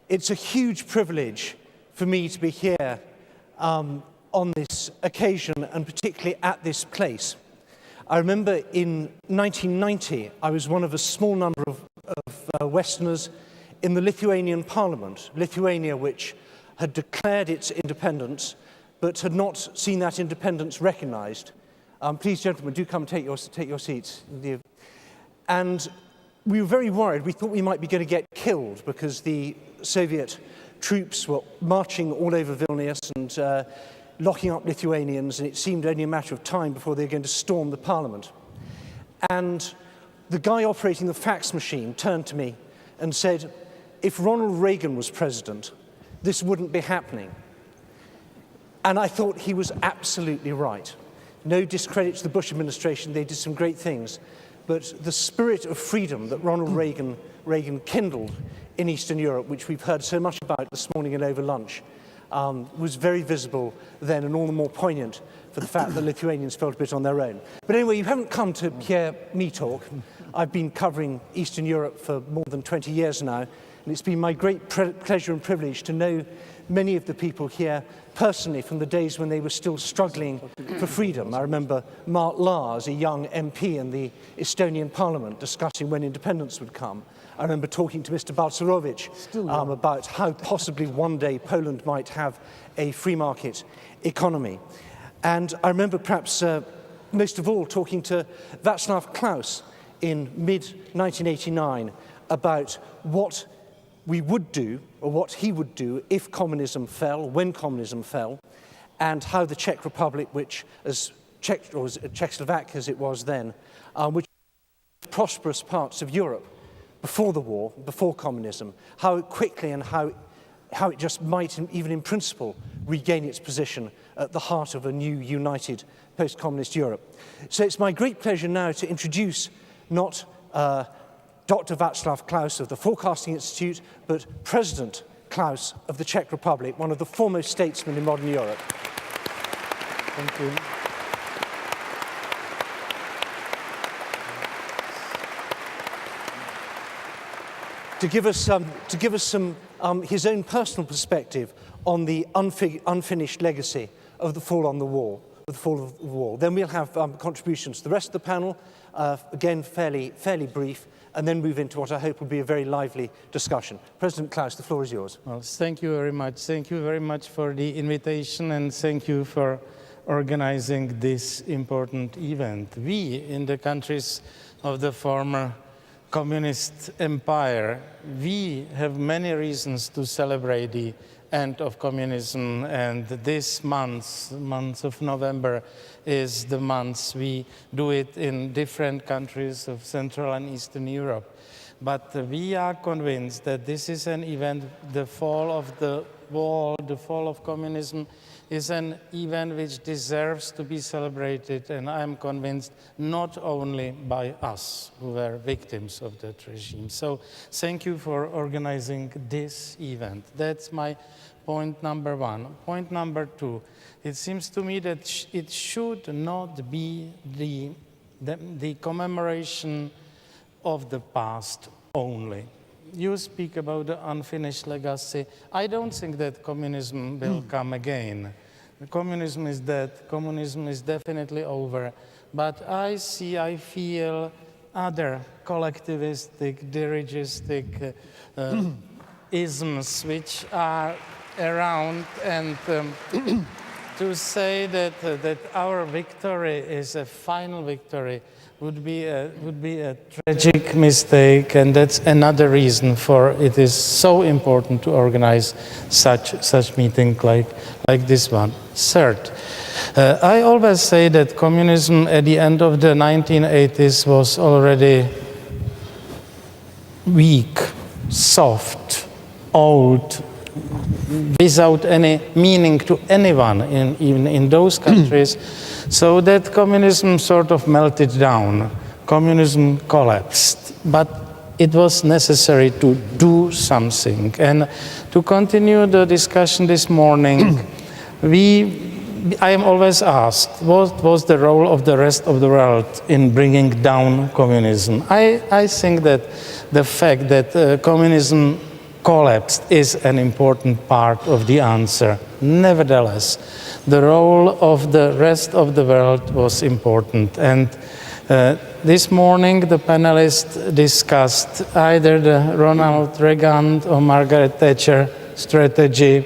It's a huge privilege for me to be here on this occasion, and particularly at this place. I remember in 1990, I was one of a small number of Westerners in the Lithuanian parliament, Lithuania, which had declared its independence, but had not seen that independence recognized. Please, gentlemen, do come take your seats. And we were very worried. We thought we might be going to get killed because the Soviet troops were marching all over Vilnius and locking up Lithuanians, and it seemed only a matter of time before they were going to storm the parliament. And the guy operating the fax machine turned to me and said, if Ronald Reagan was president, this wouldn't be happening. And I thought he was absolutely right. No discredit to the Bush administration, they did some great things. But the spirit of freedom that Ronald Reagan kindled in Eastern Europe, which we've heard so much about this morning and over lunch, was very visible then, and all the more poignant for the fact that Lithuanians felt a bit on their own. But anyway, you haven't come to hear me talk. I've been covering Eastern Europe for more than 20 years now, and it's been my great pleasure and privilege to know many of the people here personally from the days when they were still struggling for freedom. I remember Mart Laar as a young MP in the Estonian parliament discussing when independence would come. I remember talking to Mr. Balcerowicz about how possibly one day Poland might have a free market economy. And I remember perhaps most of all talking to Václav Klaus in mid-1989 about what we would do, or what he would do, if communism fell, when communism fell, and how the Czech Republic, which as Czechoslovakia as it was then, which was prosperous parts of Europe before the war, before communism, how quickly and how it just might, even in principle, regain its position at the heart of a new, united, post-communist Europe. So it's my great pleasure now to introduce not Dr. Václav Klaus of the Forecasting Institute, but President Klaus of the Czech Republic, one of the foremost statesmen in modern Europe. Thank you. To give us some his own personal perspective on the unfinished legacy of the fall on the wall, of the fall of the wall. Then we'll have contributions to the rest of the panel, again fairly brief, and then move into what I hope will be a very lively discussion. President Klaus, the floor is yours. Well, thank you very much. Thank you very much for the invitation, and thank you for organizing this important event. We, in the countries of the former communist empire, we have many reasons to celebrate the end of communism, and this month of November, is the month we do it in different countries of Central and Eastern Europe. But we are convinced that this is an event, the fall of the wall, the fall of communism, is an event which deserves to be celebrated, and I'm convinced not only by us who were victims of that regime. So thank you for organizing this event. That's my point number one. Point number two, it seems to me that it should not be the commemoration of the past only. You speak about the unfinished legacy. I don't think that communism will come again. Communism is dead. Communism is definitely over. But I feel other collectivistic, dirigistic isms which are around, and to say that our victory is a final victory would be a tragic mistake, and that's another reason for it is so important to organize such meeting like this one. Third, I always say that communism at the end of the 1980s was already weak, soft, old, without any meaning to anyone even in those countries. So that communism sort of melted down. Communism collapsed. But it was necessary to do something. And to continue the discussion this morning, I am always asked, what was the role of the rest of the world in bringing down communism? I think that the fact that communism collapsed is an important part of the answer. Nevertheless, the role of the rest of the world was important. And this morning, the panelists discussed either the Ronald Reagan or Margaret Thatcher strategy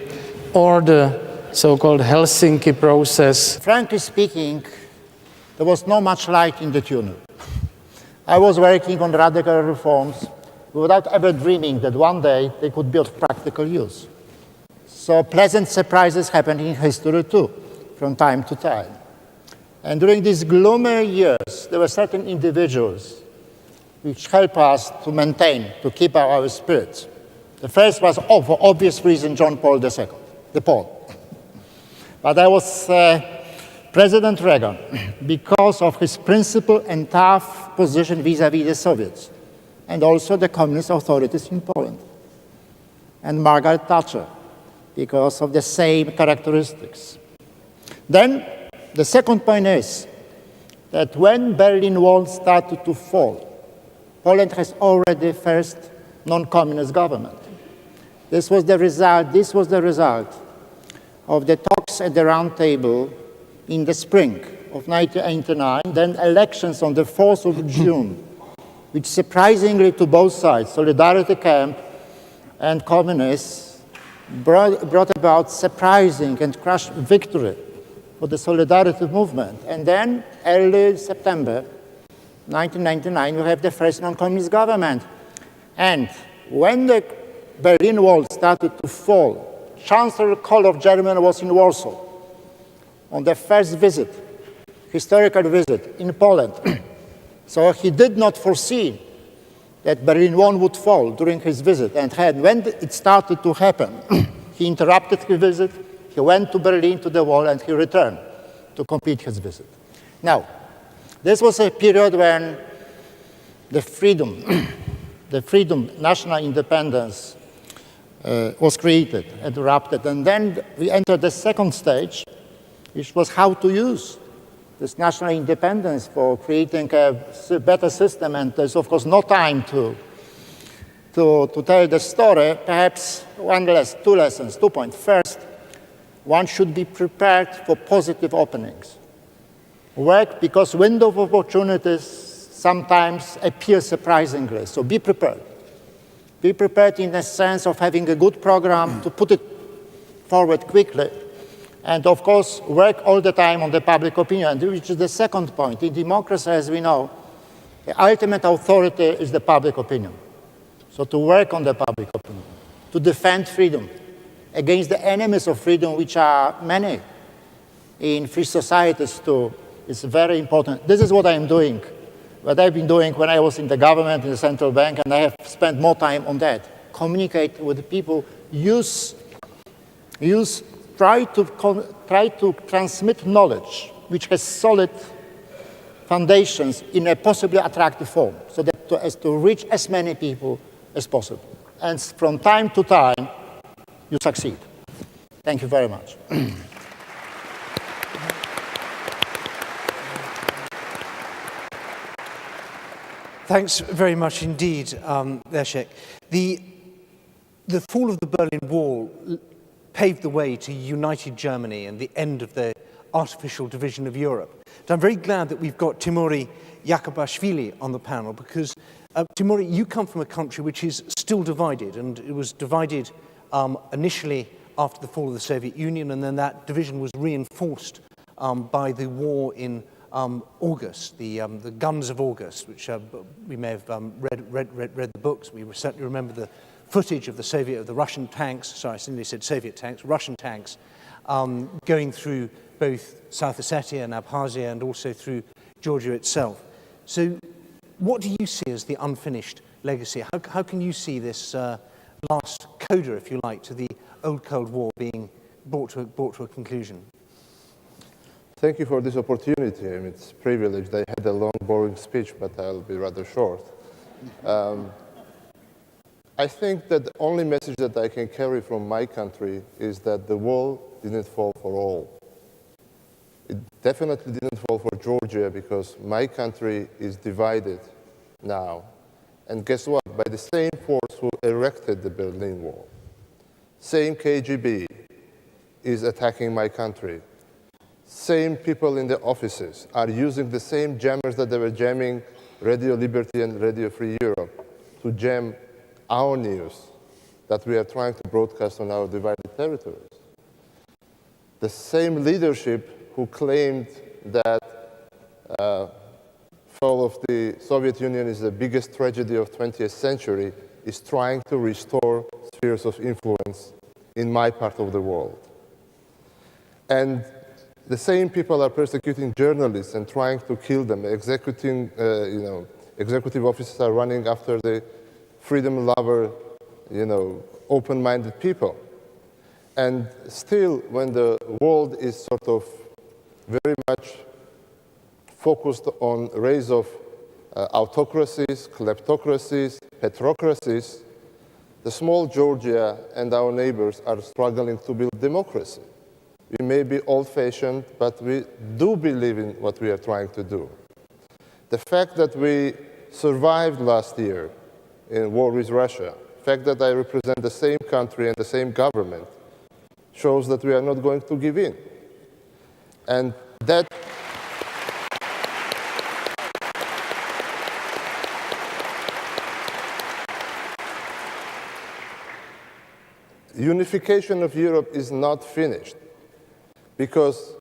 or the so-called Helsinki process. Frankly speaking, there was not much light in the tunnel. I was working on radical reforms without ever dreaming that one day they could be of practical use. So pleasant surprises happened in history too, from time to time. And during these gloomy years, there were certain individuals which helped us to maintain, to keep our spirits. The first was, for obvious reason, John Paul II, the Pope. But I was President Reagan because of his principle and tough position vis-à-vis the Soviets, and also the communist authorities in Poland. And Margaret Thatcher, because of the same characteristics. Then, the second point is that when Berlin Wall started to fall, Poland has already first non-communist government. This was the result of the talks at the Round Table in the spring of 1989, then elections on the 4th of June, which surprisingly to both sides, Solidarity Camp and communists, brought about surprising and crushed victory for the Solidarity movement. And then, early September 1999, we have the first non-communist government. And when the Berlin Wall started to fall, Chancellor Kohl of Germany was in Warsaw on the first visit, historical visit in Poland. So he did not foresee that Berlin Wall would fall during his visit. And when it started to happen, he interrupted his visit, he went to Berlin to the wall, and he returned to complete his visit. Now, this was a period when the freedom, national independence was created, erupted. And then we entered the second stage, which was how to use this national independence for creating a better system. And there's, of course, no time to tell the story. Perhaps two lessons, 2 points. First, one should be prepared for positive openings. Work because window of opportunities sometimes appear surprisingly, so be prepared. Be prepared in the sense of having a good program to put it forward quickly. And of course, work all the time on the public opinion, which is the second point. In democracy, as we know, the ultimate authority is the public opinion. So to work on the public opinion, to defend freedom against the enemies of freedom, which are many in free societies too, is very important. This is what I'm doing, what I've been doing when I was in the government, in the central bank, and I have spent more time on that. Communicate with the people, try to transmit knowledge which has solid foundations in a possibly attractive form, so that as to reach as many people as possible. And from time to time, you succeed. Thank you very much. Thanks very much indeed, Leszek. The fall of the Berlin Wall paved the way to united Germany and the end of the artificial division of Europe. And I'm very glad that we've got Timuri Yakubashvili on the panel, because Timuri, you come from a country which is still divided, and it was divided initially after the fall of the Soviet Union, and then that division was reinforced by the war in August, the Guns of August, which we may have read the books. We certainly remember the footage of the Russian tanks, sorry, I simply said Soviet tanks, Russian tanks, going through both South Ossetia and Abkhazia and also through Georgia itself. So what do you see as the unfinished legacy? How can you see this last coda, if you like, to the old Cold War being brought to a conclusion? Thank you for this opportunity. I mean, it's a privilege. I had a long, boring speech, but I'll be rather short. I think that the only message that I can carry from my country is that the wall didn't fall for all. It definitely didn't fall for Georgia, because my country is divided now. And guess what? by the same force who erected the Berlin Wall. Same KGB is attacking my country. Same people in the offices are using the same jammers that they were jamming Radio Liberty and Radio Free Europe to jam our news that we are trying to broadcast on our divided territories. The same leadership who claimed that fall of the Soviet Union is the biggest tragedy of 20th century is trying to restore spheres of influence in my part of the world. And the same people are persecuting journalists and trying to kill them. Executive officers are running after the freedom lover, open-minded people. And still, when the world is sort of very much focused on rise of autocracies, kleptocracies, petrocracies, the small Georgia and our neighbors are struggling to build democracy. We may be old-fashioned, but we do believe in what we are trying to do. The fact that we survived last year in war with Russia, the fact that I represent the same country and the same government, shows that we are not going to give in. And that unification of Europe is not finished, because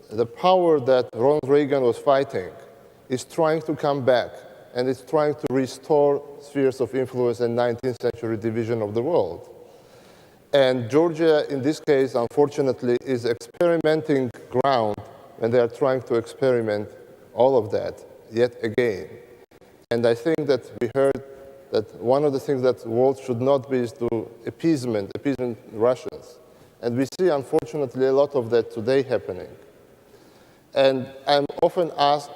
the power that Ronald Reagan was fighting is trying to come back, and it's trying to restore spheres of influence in 19th century division of the world. And Georgia, in this case, unfortunately, is experimenting ground, and they are trying to experiment all of that yet again. And I think that we heard that one of the things that the world should not be is to appeasement Russians. And we see, unfortunately, a lot of that today happening. And I'm often asked,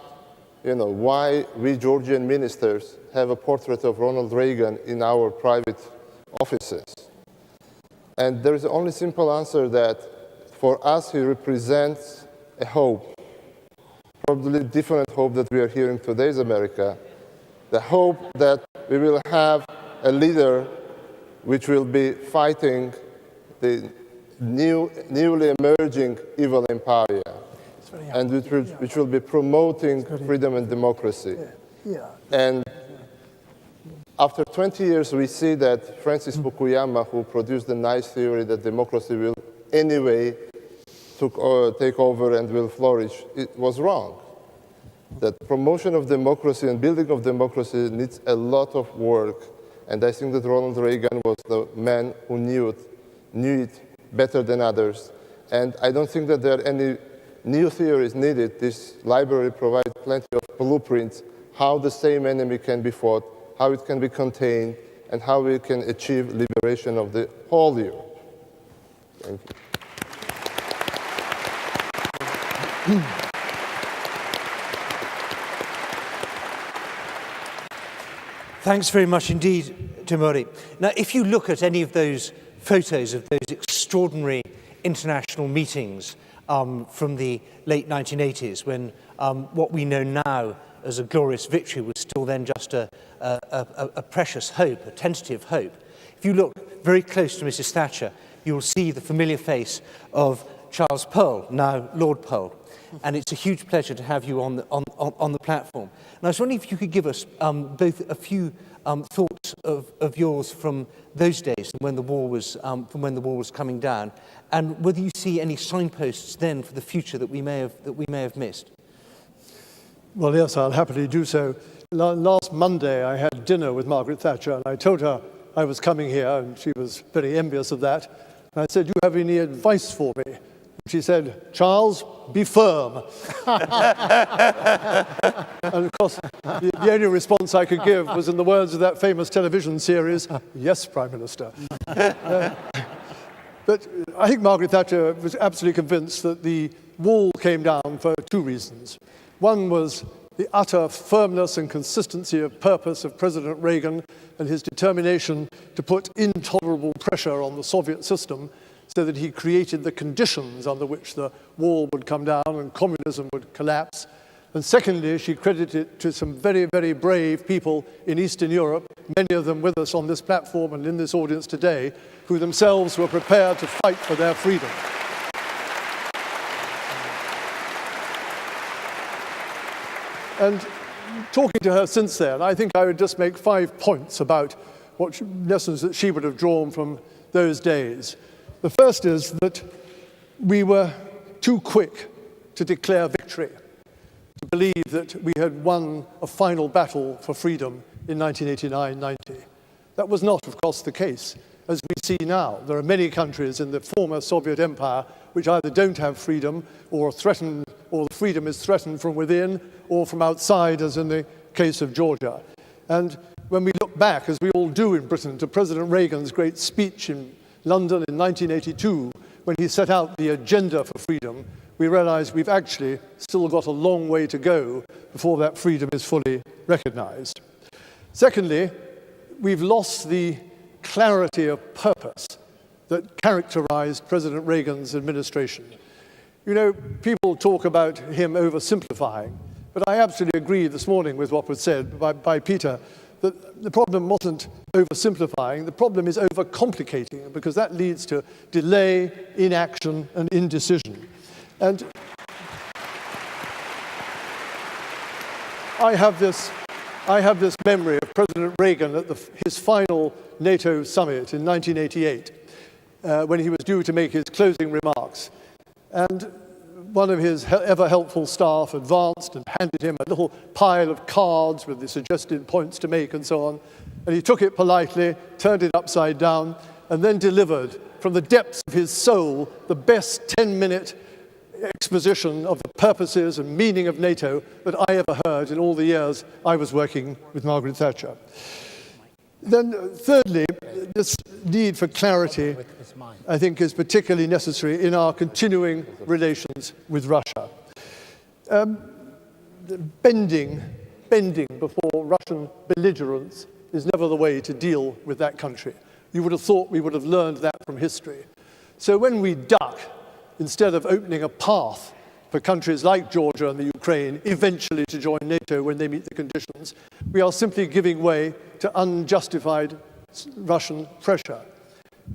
why we Georgian ministers have a portrait of Ronald Reagan in our private offices. And there is the only simple answer that for us he represents a hope, probably different hope that we are hearing today's America, the hope that we will have a leader which will be fighting the newly emerging evil empire, and which will be promoting freedom and democracy. And after 20 years, we see that Francis Fukuyama, who produced the nice theory that democracy will anyway take over and will flourish, it was wrong. That promotion of democracy and building of democracy needs a lot of work, and I think that Ronald Reagan was the man who knew it better than others. And I don't think that there are any new theories needed. This library provides plenty of blueprints how the same enemy can be fought, how it can be contained, and how we can achieve liberation of the whole Europe. Thank you. Thanks very much indeed, Timuri. Now, if you look at any of those photos of those extraordinary international meetings from the late 1980s, when what we know now as a glorious victory was still then just a precious hope, a tentative hope. If you look very close to Mrs. Thatcher, you'll see the familiar face of Charles Pearl, now Lord Pearl. And it's a huge pleasure to have you on the platform. And I was wondering if you could give us both a few thoughts of yours from those days, when the war was coming down, and whether you see any signposts then for the future that we may have missed. Well, yes, I'll happily do so. Last Monday, I had dinner with Margaret Thatcher, and I told her I was coming here, and she was very envious of that. And I said, "Do you have any advice for me?" She said, "Charles, be firm." And of course, the only response I could give was in the words of that famous television series, "Yes, Prime Minister." But I think Margaret Thatcher was absolutely convinced that the wall came down for two reasons. One was the utter firmness and consistency of purpose of President Reagan and his determination to put intolerable pressure on the Soviet system, so that he created the conditions under which the wall would come down and communism would collapse. And secondly, she credited it to some very, very brave people in Eastern Europe, many of them with us on this platform and in this audience today, who themselves were prepared to fight for their freedom. And talking to her since then, I think I would just make 5 points about what lessons that she would have drawn from those days. The first is that we were too quick to declare victory, to believe that we had won a final battle for freedom in 1989-90. That was not, of course, the case. As we see now, there are many countries in the former Soviet empire which either don't have freedom or threaten, or the freedom is threatened from within or from outside, as in the case of Georgia. And when we look back, as we all do in Britain, to President Reagan's great speech in London in 1982, when he set out the agenda for freedom, we realize we've actually still got a long way to go before that freedom is fully recognized. Secondly, we've lost the clarity of purpose that characterized President Reagan's administration. You know, people talk about him oversimplifying, but I absolutely agree this morning with what was said by Peter, that the problem wasn't oversimplifying, the problem is overcomplicating, because that leads to delay, inaction, and indecision. And I have this memory of President Reagan at his final NATO summit in 1988, when he was due to make his closing remarks. And one of his ever helpful staff advanced and handed him a little pile of cards with the suggested points to make and so on. And he took it politely, turned it upside down, and then delivered from the depths of his soul the best 10-minute exposition of the purposes and meaning of NATO that I ever heard in all the years I was working with Margaret Thatcher. Then thirdly, this need for clarity, I think, is particularly necessary in our continuing relations with Russia. Bending before Russian belligerence is never the way to deal with that country. You would have thought we would have learned that from history. So when we duck, instead of opening a path for countries like Georgia and the Ukraine eventually to join NATO when they meet the conditions, we are simply giving way to unjustified Russian pressure.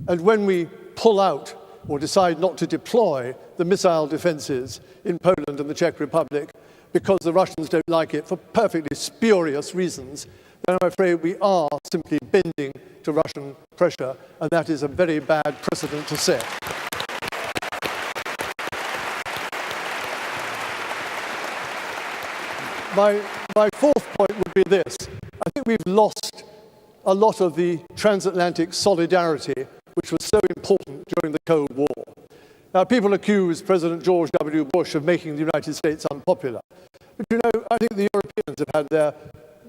And when we pull out or decide not to deploy the missile defenses in Poland and the Czech Republic because the Russians don't like it for perfectly spurious reasons, then I'm afraid we are simply bending to Russian pressure, and that is a very bad precedent to set. My fourth point would be this. I think we've lost a lot of the transatlantic solidarity which was so important during the Cold War. Now, people accuse President George W. Bush of making the United States unpopular. But you know, I think the Europeans have had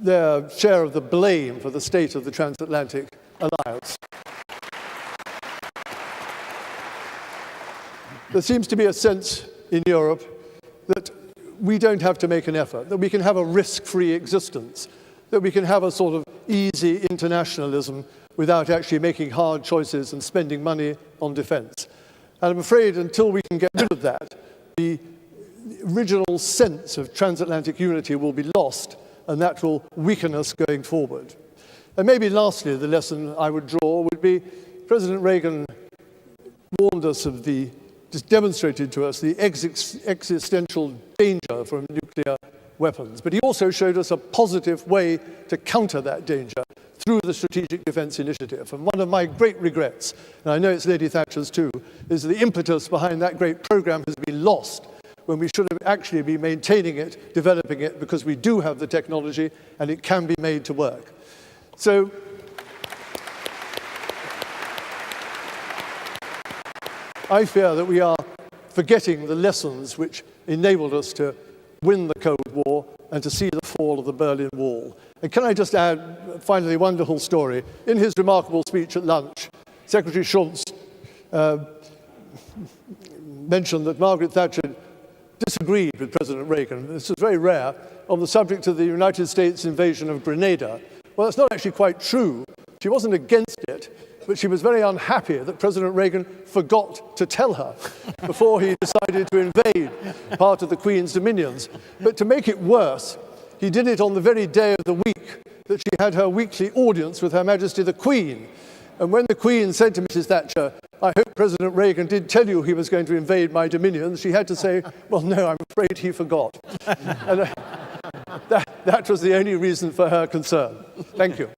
their share of the blame for the state of the transatlantic alliance. There seems to be a sense in Europe that we don't have to make an effort, that we can have a risk-free existence, that we can have a sort of easy internationalism without actually making hard choices and spending money on defense. And I'm afraid until we can get rid of that, the original sense of transatlantic unity will be lost, and that will weaken us going forward. And maybe lastly, the lesson I would draw would be President Reagan warned us of just demonstrated to us the existential danger from nuclear weapons. But he also showed us a positive way to counter that danger through the Strategic Defence Initiative. And one of my great regrets, and I know it's Lady Thatcher's too, is the impetus behind that great programme has been lost when we should have actually been maintaining it, developing it, because we do have the technology and it can be made to work. So, I fear that we are forgetting the lessons which enabled us to win the Cold War and to see the fall of the Berlin Wall. And can I just add, finally, one little story. In his remarkable speech at lunch, Secretary Shultz mentioned that Margaret Thatcher disagreed with President Reagan. This is very rare, on the subject of the United States invasion of Grenada. Well, that's not actually quite true. She wasn't against it. but she was very unhappy that President Reagan forgot to tell her before he decided to invade part of the Queen's dominions. But to make it worse, he did it on the very day of the week that she had her weekly audience with Her Majesty the Queen. And when the Queen said to Mrs. Thatcher, "I hope President Reagan did tell you he was going to invade my dominions," she had to say, "Well, no, I'm afraid he forgot." And that was the only reason for her concern. Thank you.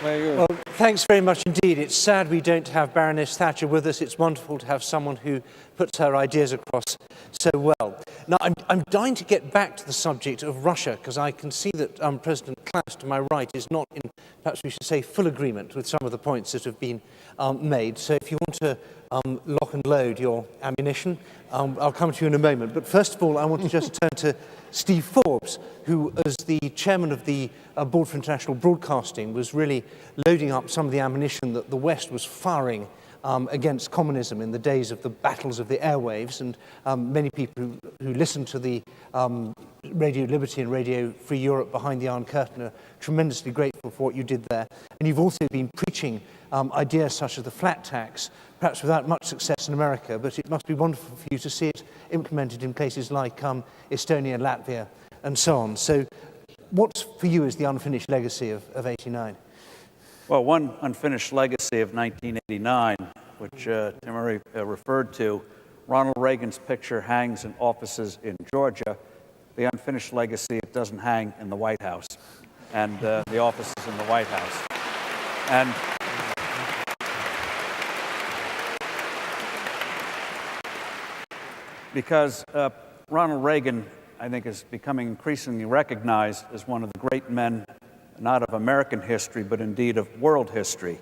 Well, thanks very much indeed. It's sad we don't have Baroness Thatcher with us. It's wonderful to have someone who puts her ideas across so well. Now, I'm dying to get back to the subject of Russia, because I can see that President Klaus, to my right, is not in, perhaps we should say, full agreement with some of the points that have been made. So if you want to lock and load your ammunition, I'll come to you in a moment. But first of all, I want to just turn to Steve Forbes, who, as the chairman of the Board for International Broadcasting, was really loading up some of the ammunition that the West was firing against communism in the days of the battles of the airwaves. And many people who listen to the Radio Liberty and Radio Free Europe Behind the Iron Curtain are tremendously grateful for what you did there. And you've also been preaching ideas such as the flat tax, perhaps without much success in America, but it must be wonderful for you to see it implemented in places like Estonia, Latvia, and so on. So what, for you, is the unfinished legacy of 89? Well, one unfinished legacy of 1989, which Tim already referred to, Ronald Reagan's picture hangs in offices in Georgia. The unfinished legacy, it doesn't hang in the White House, and the offices in the White House. And because Ronald Reagan, I think, is becoming increasingly recognized as one of the great men, not of American history, but indeed of world history.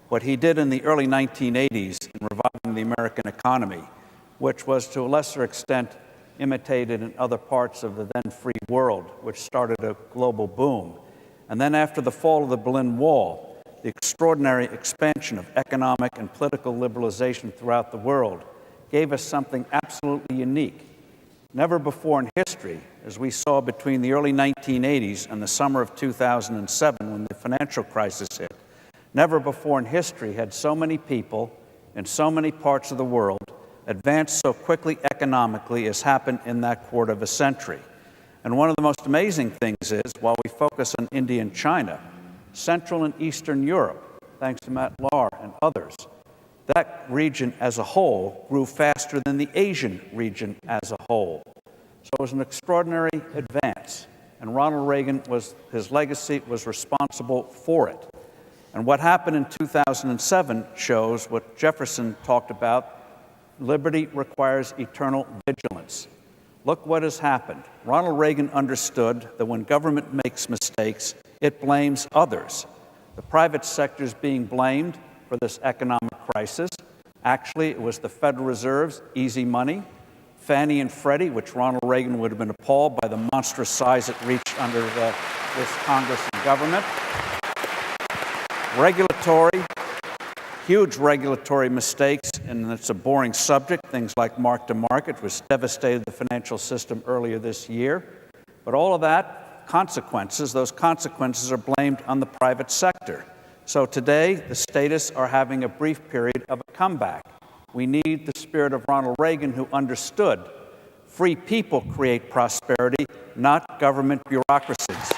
What he did in the early 1980s in reviving the American economy, which was to a lesser extent imitated in other parts of the then free world, which started a global boom. And then after the fall of the Berlin Wall, the extraordinary expansion of economic and political liberalization throughout the world gave us something absolutely unique. Never before in history, as we saw between the early 1980s and the summer of 2007 when the financial crisis hit, never before in history had so many people in so many parts of the world advanced so quickly economically as happened in that quarter of a century. And one of the most amazing things is, while we focus on India and China, Central and Eastern Europe, thanks to Matt Lahr and others, that region as a whole grew faster than the Asian region as a whole. So it was an extraordinary advance, and Ronald Reagan, his legacy was responsible for it. And what happened in 2007 shows what Jefferson talked about: liberty requires eternal vigilance. Look what has happened. Ronald Reagan understood that when government makes mistakes, it blames others. The private sector is being blamed for this economic crisis. Actually, it was the Federal Reserve's easy money, Fannie and Freddie, which Ronald Reagan would have been appalled by the monstrous size it reached under this Congress and government. Huge regulatory mistakes, and it's a boring subject, things like mark-to-market, which devastated the financial system earlier this year. But all of that, those consequences are blamed on the private sector. So today, the statists are having a brief period of a comeback. We need the spirit of Ronald Reagan, who understood free people create prosperity, not government bureaucracies.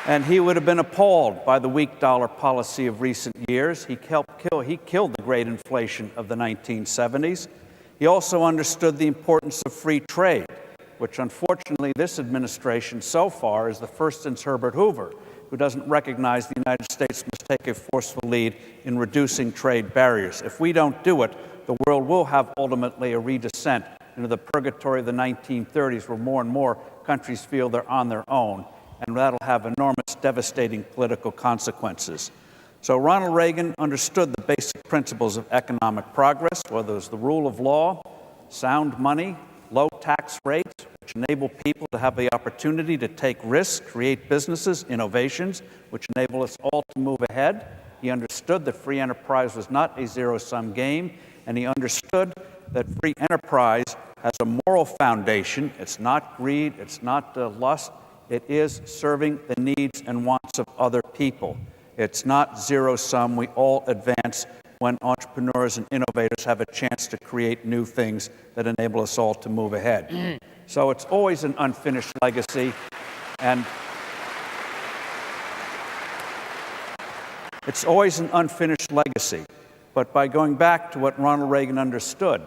And he would have been appalled by the weak dollar policy of recent years. He killed the great inflation of the 1970s. He also understood the importance of free trade, which unfortunately this administration so far is the first since Herbert Hoover, who doesn't recognize the United States must take a forceful lead in reducing trade barriers. If we don't do it, the world will have ultimately a redescent into the purgatory of the 1930s, where more and more countries feel they're on their own, and that'll have enormous, devastating political consequences. So Ronald Reagan understood the basic principles of economic progress, whether it's the rule of law, sound money, low tax rates, which enable people to have the opportunity to take risks, create businesses, innovations, which enable us all to move ahead. He understood that free enterprise was not a zero-sum game, and he understood that free enterprise has a moral foundation. It's not greed, it's not lust, it is serving the needs and wants of other people. It's not zero-sum. We all advance when entrepreneurs and innovators have a chance to create new things that enable us all to move ahead. So it's always an unfinished legacy, and it's always an unfinished legacy. But by going back to what Ronald Reagan understood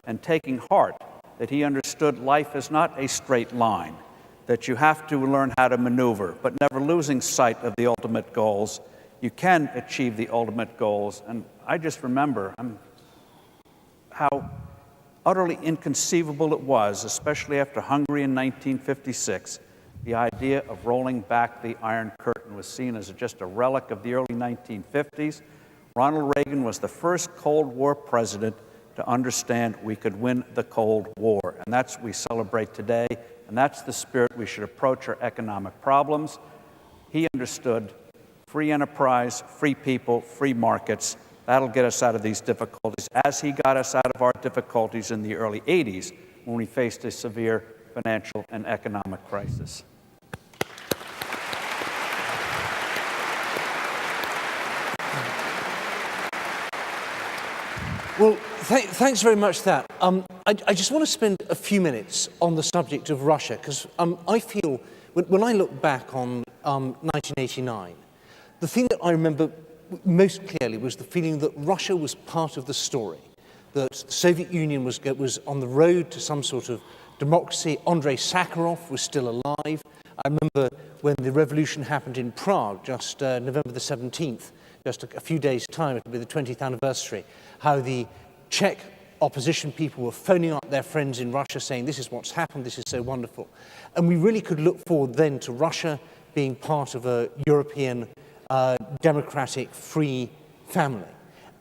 and taking heart that he understood life is not a straight line, that you have to learn how to maneuver, but never losing sight of the ultimate goals, you can achieve the ultimate goals. And I just remember how utterly inconceivable it was, especially after Hungary in 1956. The idea of rolling back the Iron Curtain was seen as just a relic of the early 1950s. Ronald Reagan was the first Cold War president to understand we could win the Cold War. And that's what we celebrate today, and that's the spirit we should approach our economic problems. He understood free enterprise, free people, free markets. That'll get us out of these difficulties, as he got us out of our difficulties in the early 80s when we faced a severe financial and economic crisis. Well, thanks very much for that. I just want to spend a few minutes on the subject of Russia, because I feel, when I look back on 1989, the thing that I remember most clearly was the feeling that Russia was part of the story, that the Soviet Union was on the road to some sort of democracy. Andrei Sakharov was still alive. I remember when the revolution happened in Prague, just November the 17th, just a few days' time, it would be the 20th anniversary, how the Czech opposition people were phoning up their friends in Russia saying, this is what's happened, this is so wonderful. And we really could look forward then to Russia being part of a European democratic, free family.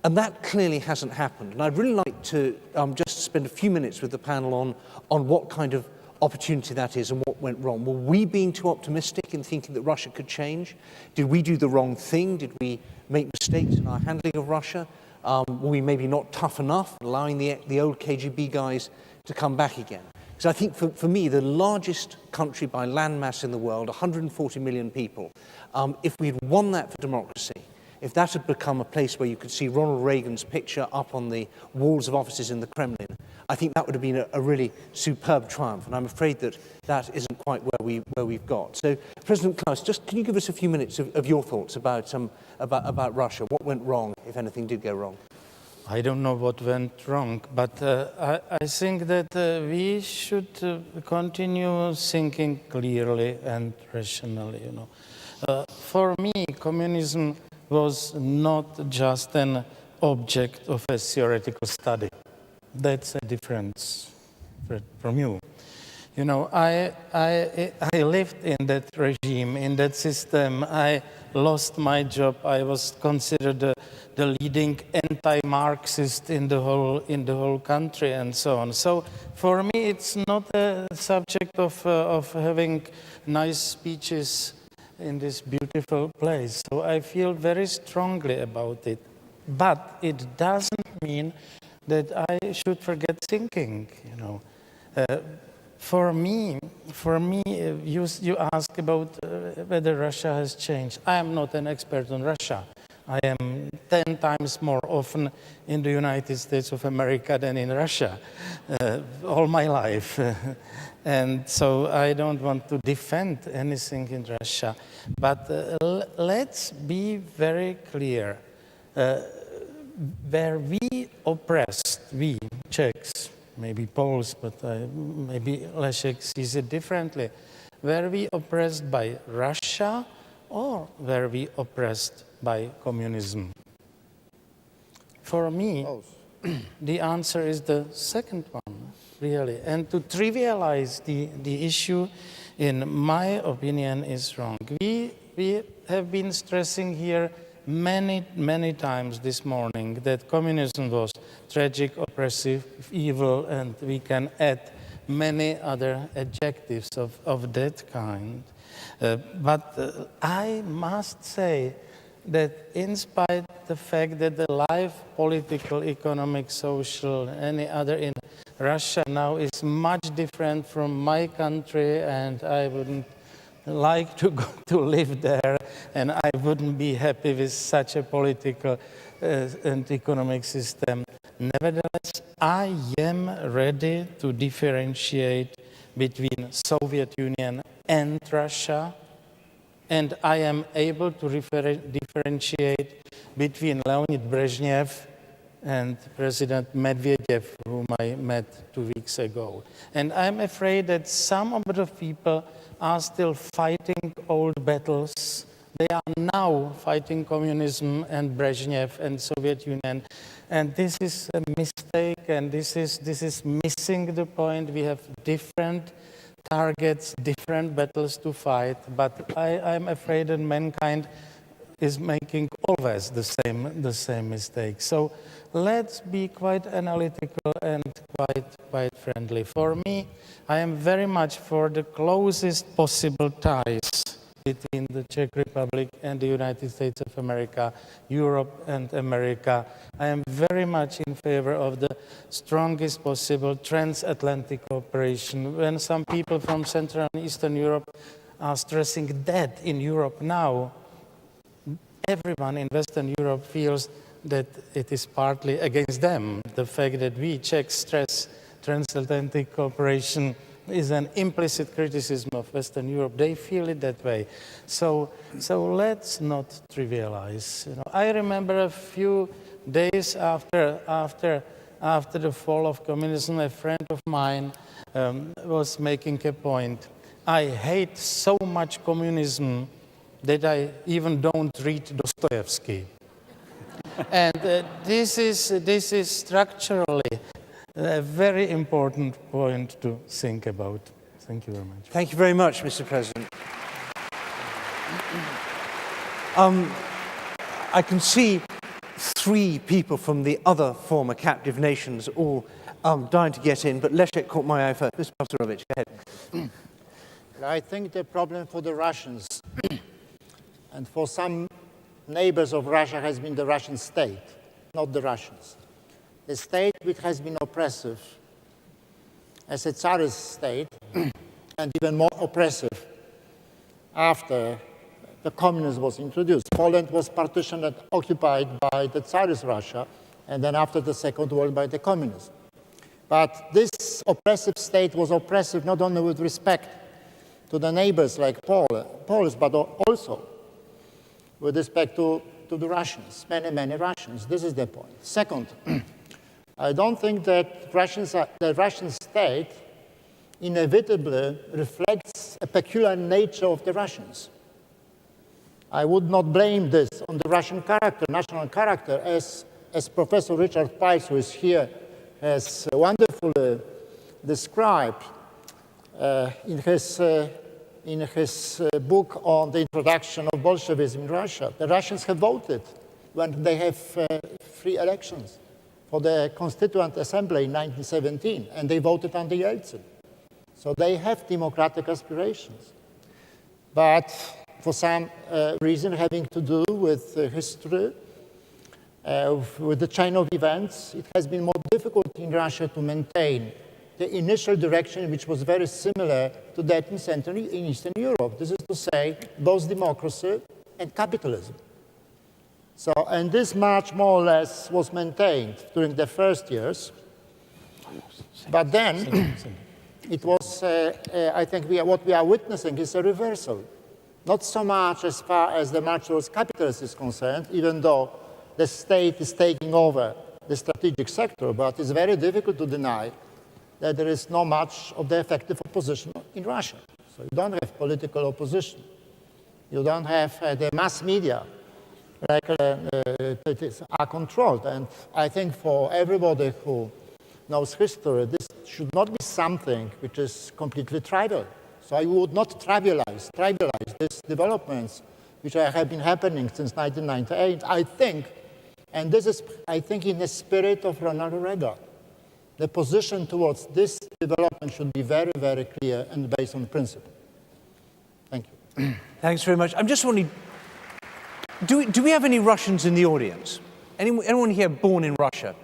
And that clearly hasn't happened. And I'd really like to just spend a few minutes with the panel on what kind of opportunity that is and what went wrong. Were we being too optimistic in thinking that Russia could change? Did we do the wrong thing? Did we make mistakes in our handling of Russia? Were we maybe not tough enough, allowing the old KGB guys to come back again? Because I think for me, the largest country by landmass in the world, 140 million people, if we had won that for democracy, if that had become a place where you could see Ronald Reagan's picture up on the walls of offices in the Kremlin, I think that would have been a really superb triumph. And I'm afraid that that isn't quite where we've got. So, President Klaus, just can you give us a few minutes of your thoughts about Russia? What went wrong, if anything did go wrong? I don't know what went wrong, but I think that we should continue thinking clearly and rationally. For me, communism was not just an object of a theoretical study. That's a difference from you. I lived in that regime, in that system. I lost my job. I was considered the leading anti-Marxist in the whole country, and so on. So for me, it's not a subject of having nice speeches in this beautiful place. So I feel very strongly about it. But it doesn't mean that I should forget thinking, For me, you ask about whether Russia has changed. I am not an expert on Russia. I am 10 times more often in the United States of America than in Russia, all my life. And so I don't want to defend anything in Russia. But let's be very clear. Where we oppressed, we Czechs, maybe Poles, but maybe Leszek sees it differently. Were we oppressed by Russia or were we oppressed by communism? For me, the answer is the second one, really. And to trivialize the issue, in my opinion, is wrong. We have been stressing here many times this morning that communism was tragic, oppressive, evil, and we can add many other adjectives of that kind. But I must say that in spite of the fact that the life, political, economic, social, any other in Russia now is much different from my country, and I wouldn't like to go to live there, and I wouldn't be happy with such a political and economic system. Nevertheless, I am ready to differentiate between Soviet Union and Russia, and I am able to differentiate between Leonid Brezhnev and President Medvedev, whom I met 2 weeks ago. And I'm afraid that some of the people are still fighting old battles. They are now fighting communism and Brezhnev and Soviet Union. And this is a mistake, and this is missing the point. We have different targets, different battles to fight, but I'm afraid that mankind is making always the same mistake. So let's be quite analytical and quite friendly. For me, I am very much for the closest possible ties between the Czech Republic and the United States of America, Europe and America. I am very much in favor of the strongest possible transatlantic cooperation. When some people from Central and Eastern Europe are stressing that in Europe now, everyone in Western Europe feels that it is partly against them. The fact that we Czechs stress transatlantic cooperation is an implicit criticism of Western Europe. They feel it that way. So let's not trivialize. I remember a few days after the fall of communism, a friend of mine was making a point. I hate so much communism that I even don't read Dostoevsky. And this is structurally a very important point to think about. Thank you very much. Thank you very much, Mr. President. I can see 3 people from the other former captive nations all dying to get in, but Leszek caught my eye first. Mr. Pasterovich, go ahead. I think the problem for the Russians and for some neighbors of Russia has been the Russian state, not the Russians. The state which has been oppressive as a Tsarist state and even more oppressive after the communism was introduced. Poland was partitioned and occupied by the Tsarist Russia, and then after the Second World War by the communists. But this oppressive state was oppressive not only with respect to the neighbors like Poles, but also with respect to the Russians, many Russians. This is the point. Second, I don't think that the Russian state inevitably reflects a peculiar nature of the Russians. I would not blame this on the Russian character, national character, as Professor Richard Pais, who is here, has wonderfully described in his book on the introduction of Bolshevism in Russia. The Russians have voted when they have free elections for the Constituent Assembly in 1917, and they voted under Yeltsin. So they have democratic aspirations. But for some reason having to do with history, with the chain of events, it has been more difficult in Russia to maintain the initial direction, which was very similar to that in Central and Eastern Europe. This is to say, both democracy and capitalism. So, and this march more or less was maintained during the first years. But then, it was, I think what we are witnessing is a reversal. Not so much as far as the march towards capitalism is concerned, even though the state is taking over the strategic sector, but it's very difficult to deny that there is not much of the effective opposition in Russia. So you don't have political opposition. You don't have the mass media are controlled. And I think for everybody who knows history, this should not be something which is completely trivial. So I would not trivialize these developments which have been happening since 1998. I think, and this is, I think, in the spirit of Ronald Reagan, the position towards this development should be very, very clear and based on principle. Thank you. Thanks very much. I'm just wondering, do we have any Russians in the audience? Anyone here born in Russia?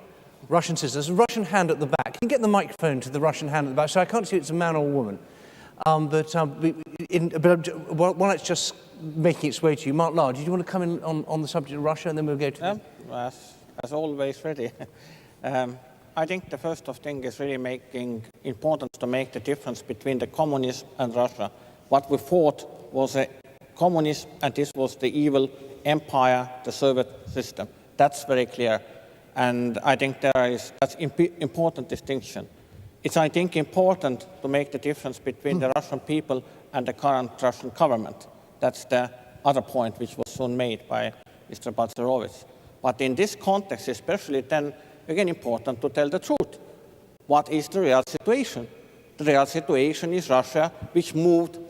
Russian citizens? There's a Russian hand at the back. Can you get the microphone to the Russian hand at the back? So I can't see if it's a man or a woman. But while it's just making its way to you, Mark Lard, did you want to come in on the subject of Russia, and then we'll go to as always, ready. I think the first thing is really important to make the difference between the communism and Russia. What we fought was a communism, and this was the evil empire, the Soviet system. That's very clear. And I think that's important distinction. It's, I think, important to make the difference between the Russian people and the current Russian government. That's the other point which was soon made by Mr. Balcerowicz. But in this context, especially then, again, important to tell the truth. What is the real situation? The real situation is Russia, which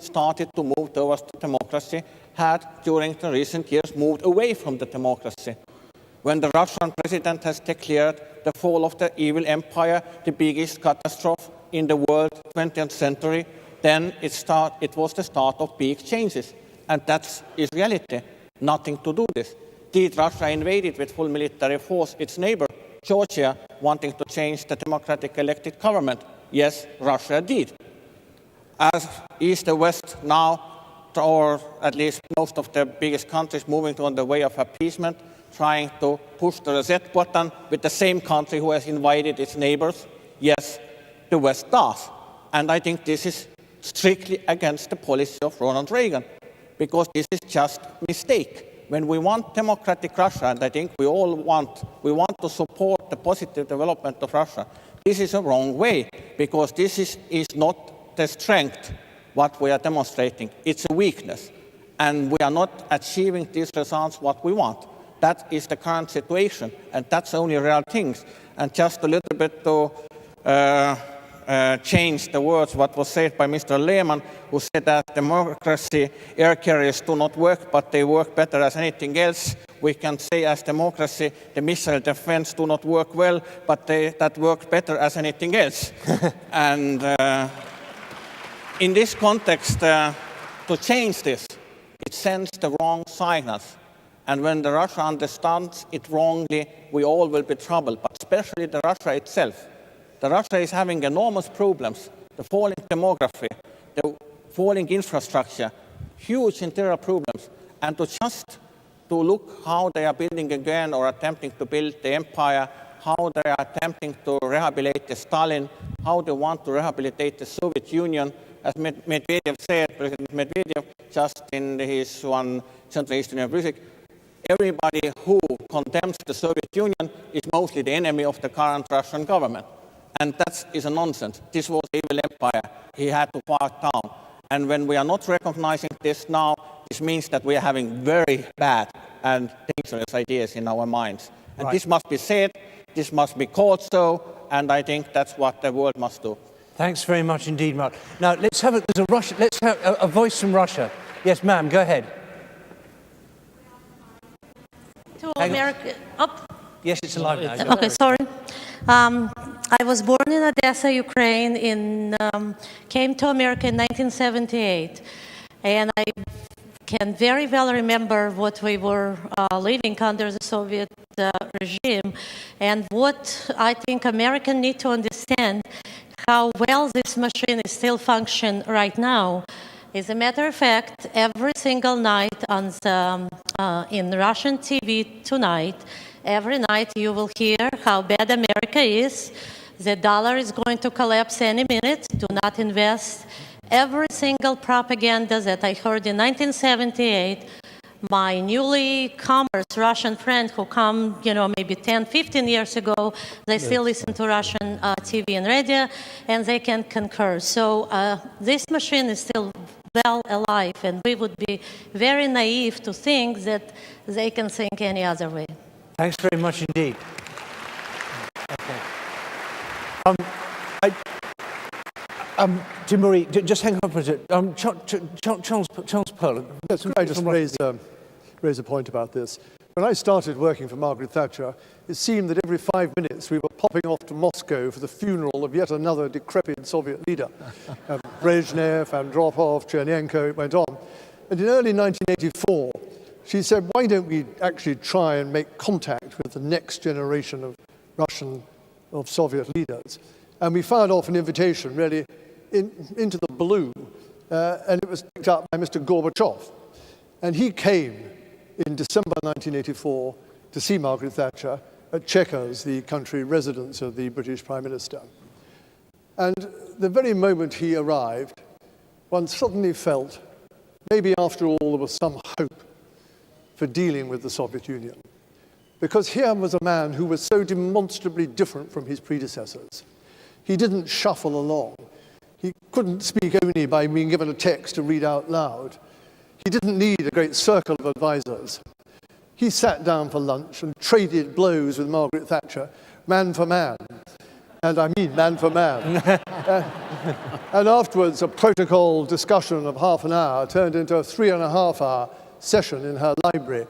started to move towards the democracy, had during the recent years moved away from the democracy. When the Russian president has declared the fall of the evil empire the biggest catastrophe in the world 20th century, then it was the start of big changes. And that is reality. Nothing to do with this. Did Russia invaded with full military force its neighbor, Georgia, wanting to change the democratic elected government? Yes, Russia did. As is the West now, or at least most of the biggest countries moving on the way of appeasement, trying to push the reset button with the same country who has invaded its neighbors? Yes, the West does. And I think this is strictly against the policy of Ronald Reagan, because this is just a mistake. When we want democratic Russia, and I think we want to support the positive development of Russia, this is a wrong way, because this is not the strength what we are demonstrating. It's a weakness, and we are not achieving these results what we want. That is the current situation, and that's only real things. And just a little bit to change the words what was said by Mr. Lehman, who said that democracy air carriers do not work, but they work better as anything else. We can say as democracy, the missile defense do not work well, but that work better as anything else. And in this context, to change this, it sends the wrong signals. And when the Russia understands it wrongly, we all will be troubled, but especially the Russia itself. The Russia is having enormous problems, the falling demography, the falling infrastructure, huge interior problems. And to look how they are building again or attempting to build the empire, how they are attempting to rehabilitate the Stalin, how they want to rehabilitate the Soviet Union. As Medvedev said, President Medvedev, just in his one Central Eastern Music, everybody who condemns the Soviet Union is mostly the enemy of the current Russian government. And that is a nonsense. This was an evil empire. He had to fight down. And when we are not recognizing this now, this means that we are having very bad and dangerous ideas in our minds. And Right. This must be said, this must be called so, and I think that's what the world must do. Thanks very much indeed, Mark. Now, let's have a voice from Russia. Yes, ma'am, go ahead. To America. Oh, Yes, it's alive now. okay, sorry. I was born in Odessa, Ukraine, came to America in 1978. And I can very well remember what we were living under the Soviet regime. And what I think Americans need to understand, how well this machine is still functioning right now. As a matter of fact, every single night in Russian TV tonight, every night you will hear how bad America is. The dollar is going to collapse any minute. Do not invest. Every single propaganda that I heard in 1978, my newly commerce Russian friend who come, maybe 10, 15 years ago, they still listen to Russian TV and radio, and they can concur. So this machine is still well alive, and we would be very naive to think that they can think any other way. Thanks very much indeed. Okay. Timuri, just hang on for a second. Charles Pearl. Yes, can I just raise a point about this? When I started working for Margaret Thatcher, it seemed that every 5 minutes we were popping off to Moscow for the funeral of yet another decrepit Soviet leader. Brezhnev, Andropov, Chernenko, it went on. And in early 1984, she said, why don't we actually try and make contact with the next generation of Soviet leaders? And we fired off an invitation, really, into the blue, and it was picked up by Mr. Gorbachev. And he came in December 1984 to see Margaret Thatcher at Chequers, the country residence of the British Prime Minister. And the very moment he arrived, one suddenly felt maybe after all there was some hope for dealing with the Soviet Union. Because here was a man who was so demonstrably different from his predecessors. He didn't shuffle along. He couldn't speak only by being given a text to read out loud. He didn't need a great circle of advisors. He sat down for lunch and traded blows with Margaret Thatcher, man for man. And I mean man for man. And afterwards, a protocol discussion of half an hour turned into a 3.5-hour session in her library,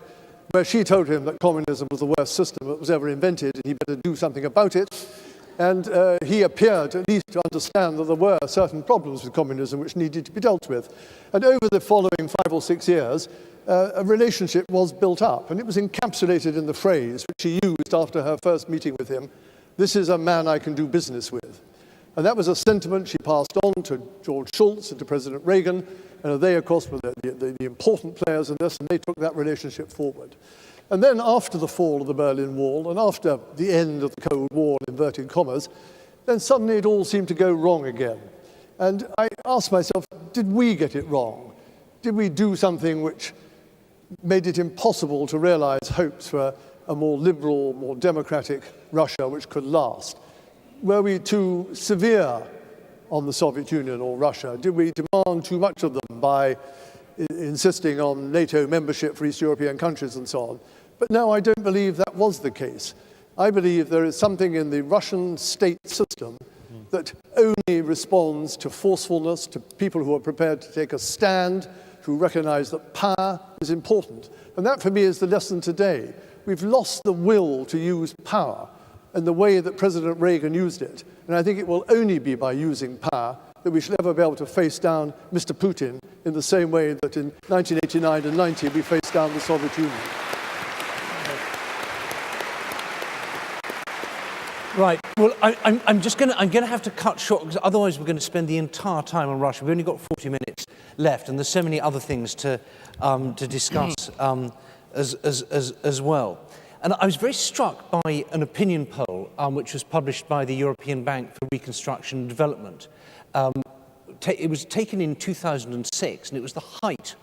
where she told him that communism was the worst system that was ever invented and he better do something about it. And he appeared at least to understand that there were certain problems with communism which needed to be dealt with. And over the following 5 or 6 years, a relationship was built up. And it was encapsulated in the phrase which she used after her first meeting with him, "This is a man I can do business with." And that was a sentiment she passed on to George Shultz and to President Reagan. And they, of course, were the important players in this, and they took that relationship forward. And then after the fall of the Berlin Wall, and after the end of the Cold War, in inverted commas, then suddenly it all seemed to go wrong again. And I asked myself, did we get it wrong? Did we do something which made it impossible to realize hopes for a more liberal, more democratic Russia which could last? Were we too severe on the Soviet Union or Russia? Did we demand too much of them by insisting on NATO membership for East European countries and so on? But no, I don't believe that was the case. I believe there is something in the Russian state system that only responds to forcefulness, to people who are prepared to take a stand, who recognize that power is important. And that, for me, is the lesson today. We've lost the will to use power in the way that President Reagan used it. And I think it will only be by using power that we shall ever be able to face down Mr. Putin in the same way that in 1989 and 90 we faced down the Soviet Union. Right. Well, I'm going to have to cut short, because otherwise we're going to spend the entire time on Russia. We've only got 40 minutes left, and there's so many other things to discuss as well. And I was very struck by an opinion poll which was published by the European Bank for Reconstruction and Development. It was taken in 2006, and it was the height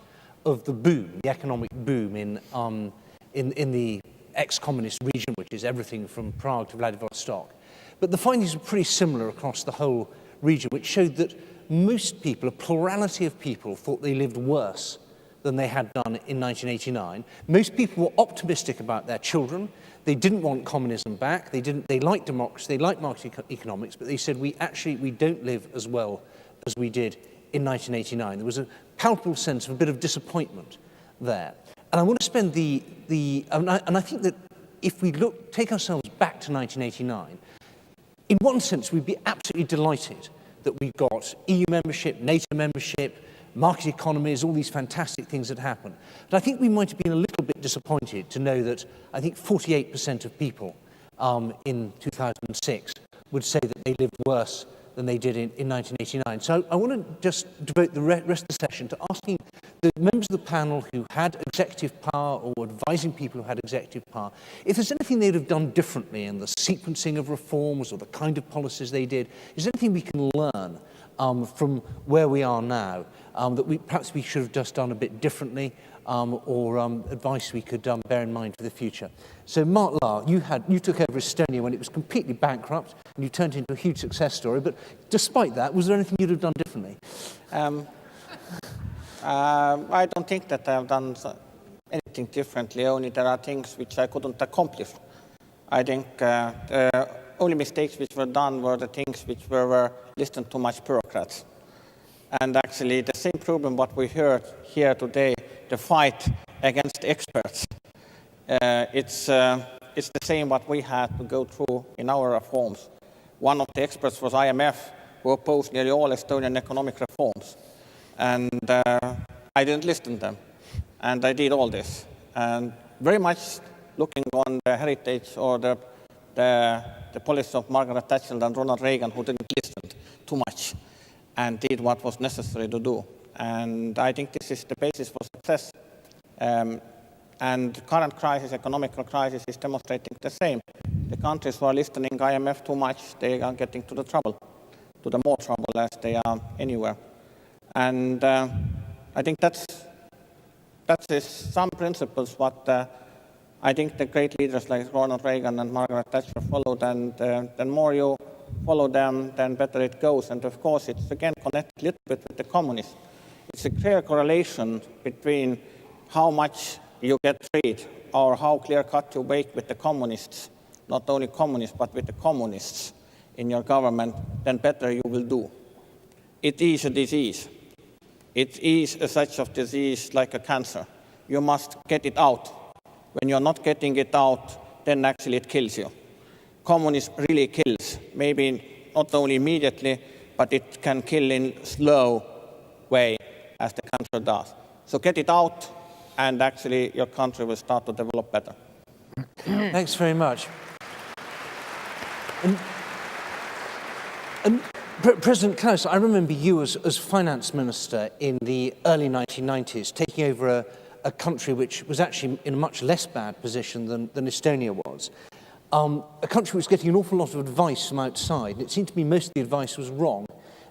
of the boom, the economic boom in the ex-communist region, which is everything from Prague to Vladivostok. But the findings were pretty similar across the whole region, which showed that most people, a plurality of people, thought they lived worse than they had done in 1989. Most people were optimistic about their children. They didn't want communism back. They liked democracy. They liked market economics, but they said we don't live as well as we did in 1989. There was a palpable sense of a bit of disappointment there. And I want to spend and I think that if we take ourselves back to 1989, in one sense we'd be absolutely delighted that we got EU membership, NATO membership, market economies, all these fantastic things that happened. But I think we might have been a little bit disappointed to know that I think 48% of people in 2006 would say that they lived worse than they did in 1989. So I want to just devote the rest of the session to asking the members of the panel who had executive power or advising people who had executive power, if there's anything they'd have done differently in the sequencing of reforms or the kind of policies they did, is there anything we can learn from where we are now that perhaps we should have just done a bit differently, or advice we could bear in mind for the future. So Mark Lahr, you took over Estonia when it was completely bankrupt, and you turned it into a huge success story. But despite that, was there anything you'd have done differently? I don't think that I've done anything differently, only there are things which I couldn't accomplish. I think the only mistakes which were done were the things which were listened to much bureaucrats. And actually the same problem what we heard here today, the fight against experts. It's the same what we had to go through in our reforms. One of the experts was IMF, who opposed nearly all Estonian economic reforms. And I didn't listen to them. And I did all this. And very much looking on the heritage or the policy of Margaret Thatcher and Ronald Reagan, who didn't listen too much and did what was necessary to do. And I think this is the basis for success. And current crisis, economic crisis, is demonstrating the same. The countries who are listening to IMF too much, they are getting to the trouble, to the more trouble as they are anywhere. And I think that is some principles what I think the great leaders like Ronald Reagan and Margaret Thatcher followed, and the more you follow them, then better it goes. And of course, it's again connected a little bit with the communists. It's a clear correlation between how much you get treated or how clear-cut you make with the communists, not only communists, but with the communists in your government, then better you will do. It is a disease. It is such a disease like a cancer. You must get it out. When you're not getting it out, then actually it kills you. Communism really kills, maybe not only immediately, but it can kill in slow way, as the cancer does. So get it out, and actually your country will start to develop better. Thanks very much. And President Klaus, I remember you as finance minister in the early 1990s, taking over a country which was actually in a much less bad position than Estonia was. A country which was getting an awful lot of advice from outside. And it seemed to me most of the advice was wrong,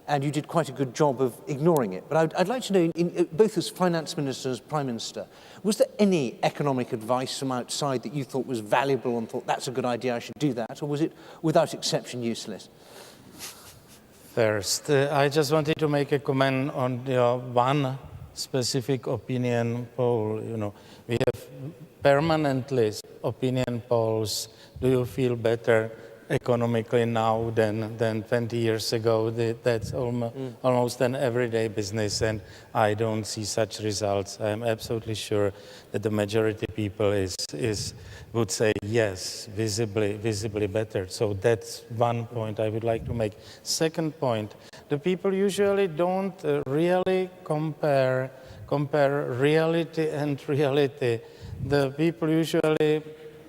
and you did quite a good job of ignoring it. But I'd like to know, both as finance minister and as prime minister, was there any economic advice from outside that you thought was valuable and thought, that's a good idea, I should do that? Or was it, without exception, useless? First, I just wanted to make a comment on your one specific opinion poll. You know, we have permanently opinion polls. Do you feel better economically now than 20 years ago? That's almost an everyday business, and I don't see such results. I'm absolutely sure that the majority of people would say yes, visibly better. So that's one point I would like to make. Second point, the people usually don't really compare reality and reality. The people usually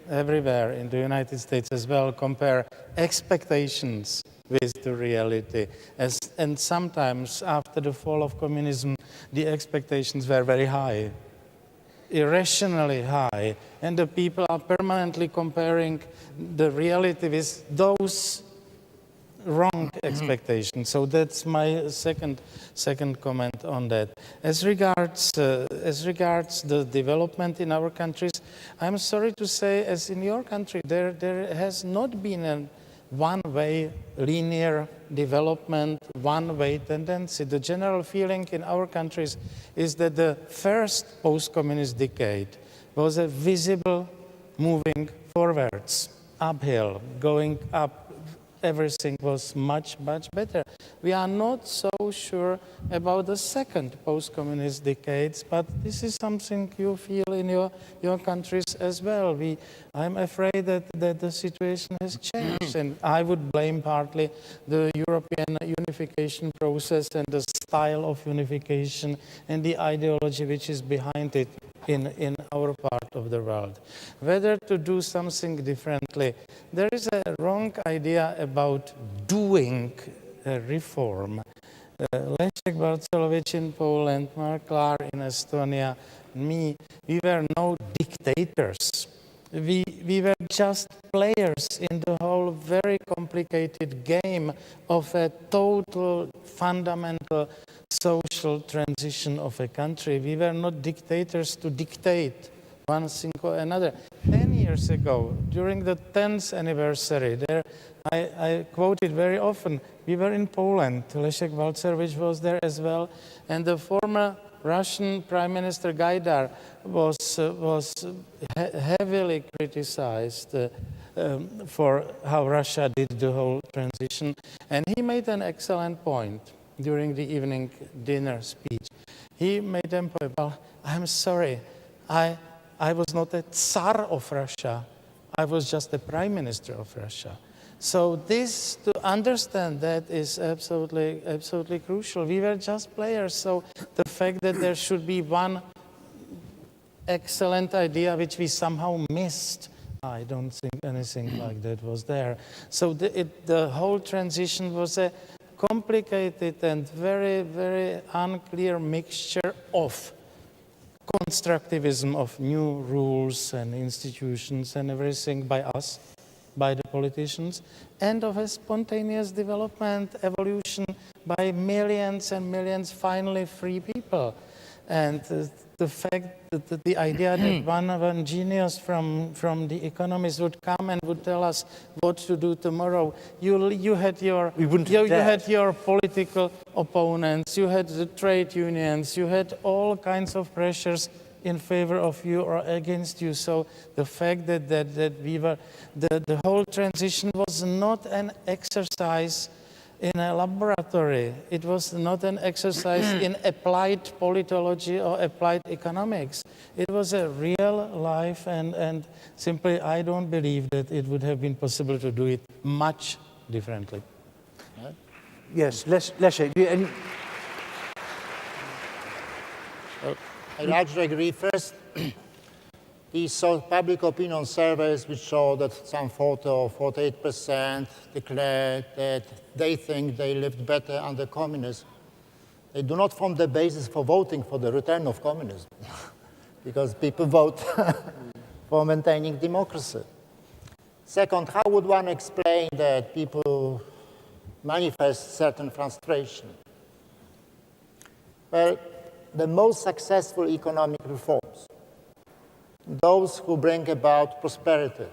everywhere in the United States as well compare expectations with the reality. And sometimes after the fall of communism, the expectations were very high, irrationally high, and the people are permanently comparing the reality with those wrong expectations. So that's my second comment on that. As regards the development in our countries, I'm sorry to say, as in your country, there has not been a one-way linear development, one-way tendency. The general feeling in our countries is that the first post-communist decade was a visible moving forwards, uphill, going up. Everything was much, much better. We are not so sure about the second post-communist decades, but this is something you feel in your countries as well. I'm afraid that the situation has changed, and I would blame partly the European unification process and the style of unification and the ideology which is behind it in our part of the world. Whether to do something differently, there is a wrong idea about doing a reform. Leszek Balcerowicz in Poland, Mark Lahr in Estonia, me, we were no dictators. We were just players in the whole very complicated game of a total fundamental social transition of a country. We were not dictators to dictate one thing or another. 10 years ago, during the 10th anniversary, I quoted very often, we were in Poland. Leszek Balcerowicz was there as well, and the former Russian Prime Minister Gaidar was heavily criticized for how Russia did the whole transition, and he made an excellent point during the evening dinner speech. He made a point, well, I'm sorry, I was not a Tsar of Russia. I was just the Prime Minister of Russia. So this, to understand that, is absolutely, absolutely crucial. We were just players, so the fact that there should be one excellent idea which we somehow missed, I don't think anything like that was there. So the whole transition was a complicated and very, very unclear mixture of constructivism of new rules and institutions and everything by us, by the politicians, and of a spontaneous development, evolution by millions and millions finally free people. And the fact that the idea that one genius from the economists would come and would tell us what to do tomorrow, you had your political opponents, you had the trade unions, you had all kinds of pressures in favor of you or against you. So the fact that we were, the whole transition was not an exercise in a laboratory. It was not an exercise in applied politology or applied economics. It was a real life, and simply I don't believe that it would have been possible to do it much differently. Yes, Leszek, I largely agree. First, these public opinion surveys which show that some 40 or 48% declared that they think they lived better under communism, they do not form the basis for voting for the return of communism, because people vote for maintaining democracy. Second, how would one explain that people manifest certain frustration? Well, the most successful economic reforms, those who bring about prosperity,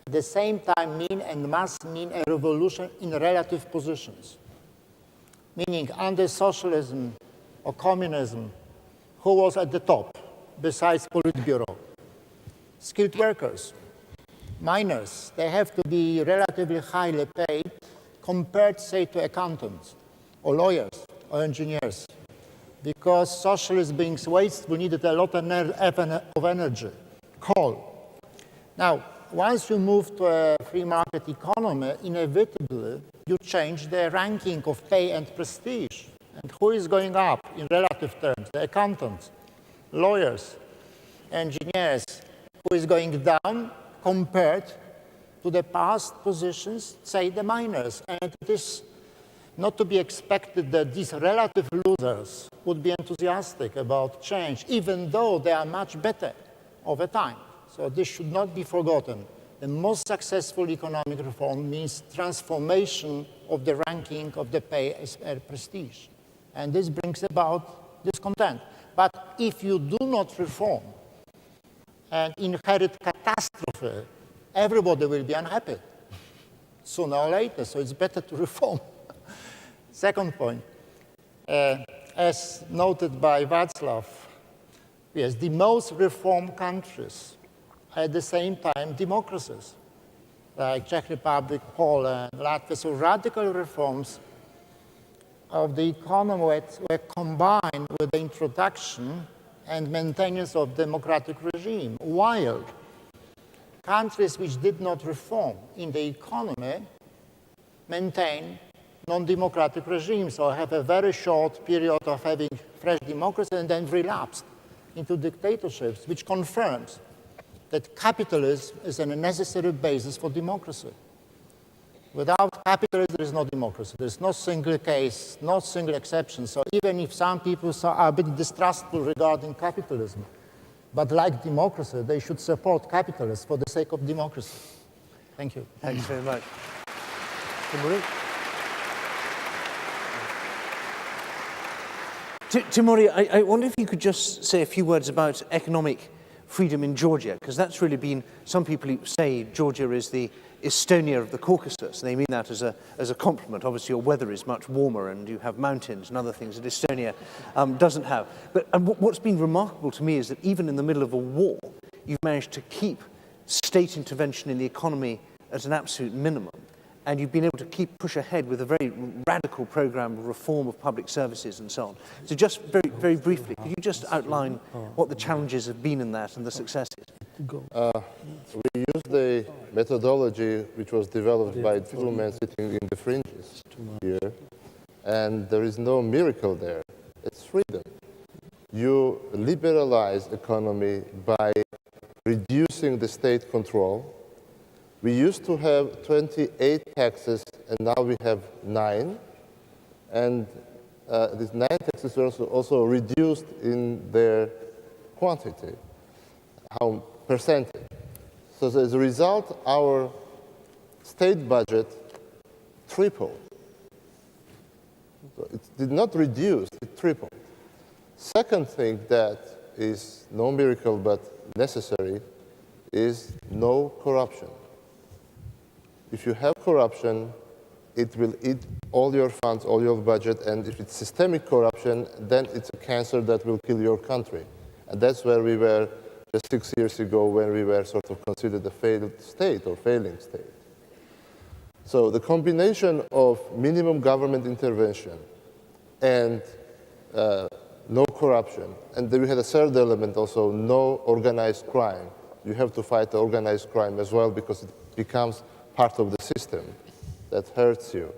at the same time mean and must mean a revolution in relative positions. Meaning, under socialism or communism, who was at the top besides Politburo? Skilled workers, miners. They have to be relatively highly paid compared, say, to accountants or lawyers or engineers, because socialism being wasteful needed a lot of energy, coal. Now, once you move to a free market economy, inevitably you change the ranking of pay and prestige. And who is going up in relative terms? The accountants, lawyers, engineers. Who is going down compared to the past positions, say the miners? And it is not to be expected that these relative losers would be enthusiastic about change, even though they are much better over time. So this should not be forgotten. The most successful economic reform means transformation of the ranking of the pay as prestige. And this brings about discontent. But if you do not reform and inherit catastrophe, everybody will be unhappy sooner or later. So it's better to reform. Second point, as noted by Václav, yes, the most reformed countries are at the same time democracies, like Czech Republic, Poland, Latvia. So radical reforms of the economy were combined with the introduction and maintenance of democratic regime, while countries which did not reform in the economy maintain non-democratic regimes, or have a very short period of having fresh democracy and then relapsed into dictatorships, which confirms that capitalism is a necessary basis for democracy. Without capitalism, there is no democracy. There is no single case, no single exception. So even if some people are a bit distrustful regarding capitalism, but like democracy, they should support capitalism for the sake of democracy. Thank you. Thanks very much. Timuri, I wonder if you could just say a few words about economic freedom in Georgia, because that's really been, some people say Georgia is the Estonia of the Caucasus. They mean that as a compliment. Obviously, your weather is much warmer and you have mountains and other things that Estonia doesn't have. But what's been remarkable to me is that even in the middle of a war, you've managed to keep state intervention in the economy at an absolute minimum. and you've been able to push ahead with a very radical program of reform of public services and so on. So just very, very briefly, could you just outline what the challenges have been in that and the successes? We used the methodology which was developed by two men sitting in the fringes here, and there is no miracle there. It's freedom. You liberalize economy by reducing the state control. We used to have 28 taxes, and now we have 9. And these 9 taxes were also reduced in their quantity, how percentage. So as a result, our state budget tripled. So it did not reduce, it tripled. Second thing that is no miracle but necessary is no corruption. If you have corruption, it will eat all your funds, all your budget, and if it's systemic corruption, then it's a cancer that will kill your country. And that's where we were just 6 years ago when we were sort of considered a failed state or failing state. So the combination of minimum government intervention and no corruption, and then we had a third element also, no organized crime. You have to fight the organized crime as well because it becomes part of the system that hurts you.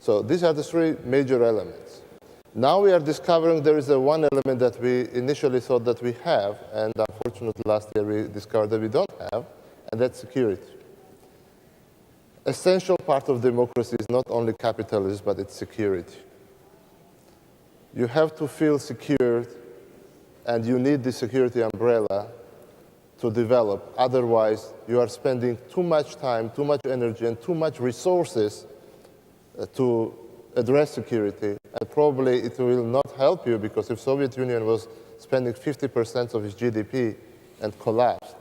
So these are the 3 major elements. Now we are discovering there is one element that we initially thought that we have, and unfortunately last year we discovered that we don't have, and that's security. Essential part of democracy is not only capitalism, but it's security. You have to feel secure, and you need the security umbrella to develop. Otherwise, you are spending too much time, too much energy, and too much resources to address security. And probably it will not help you, because if Soviet Union was spending 50% of its GDP and collapsed,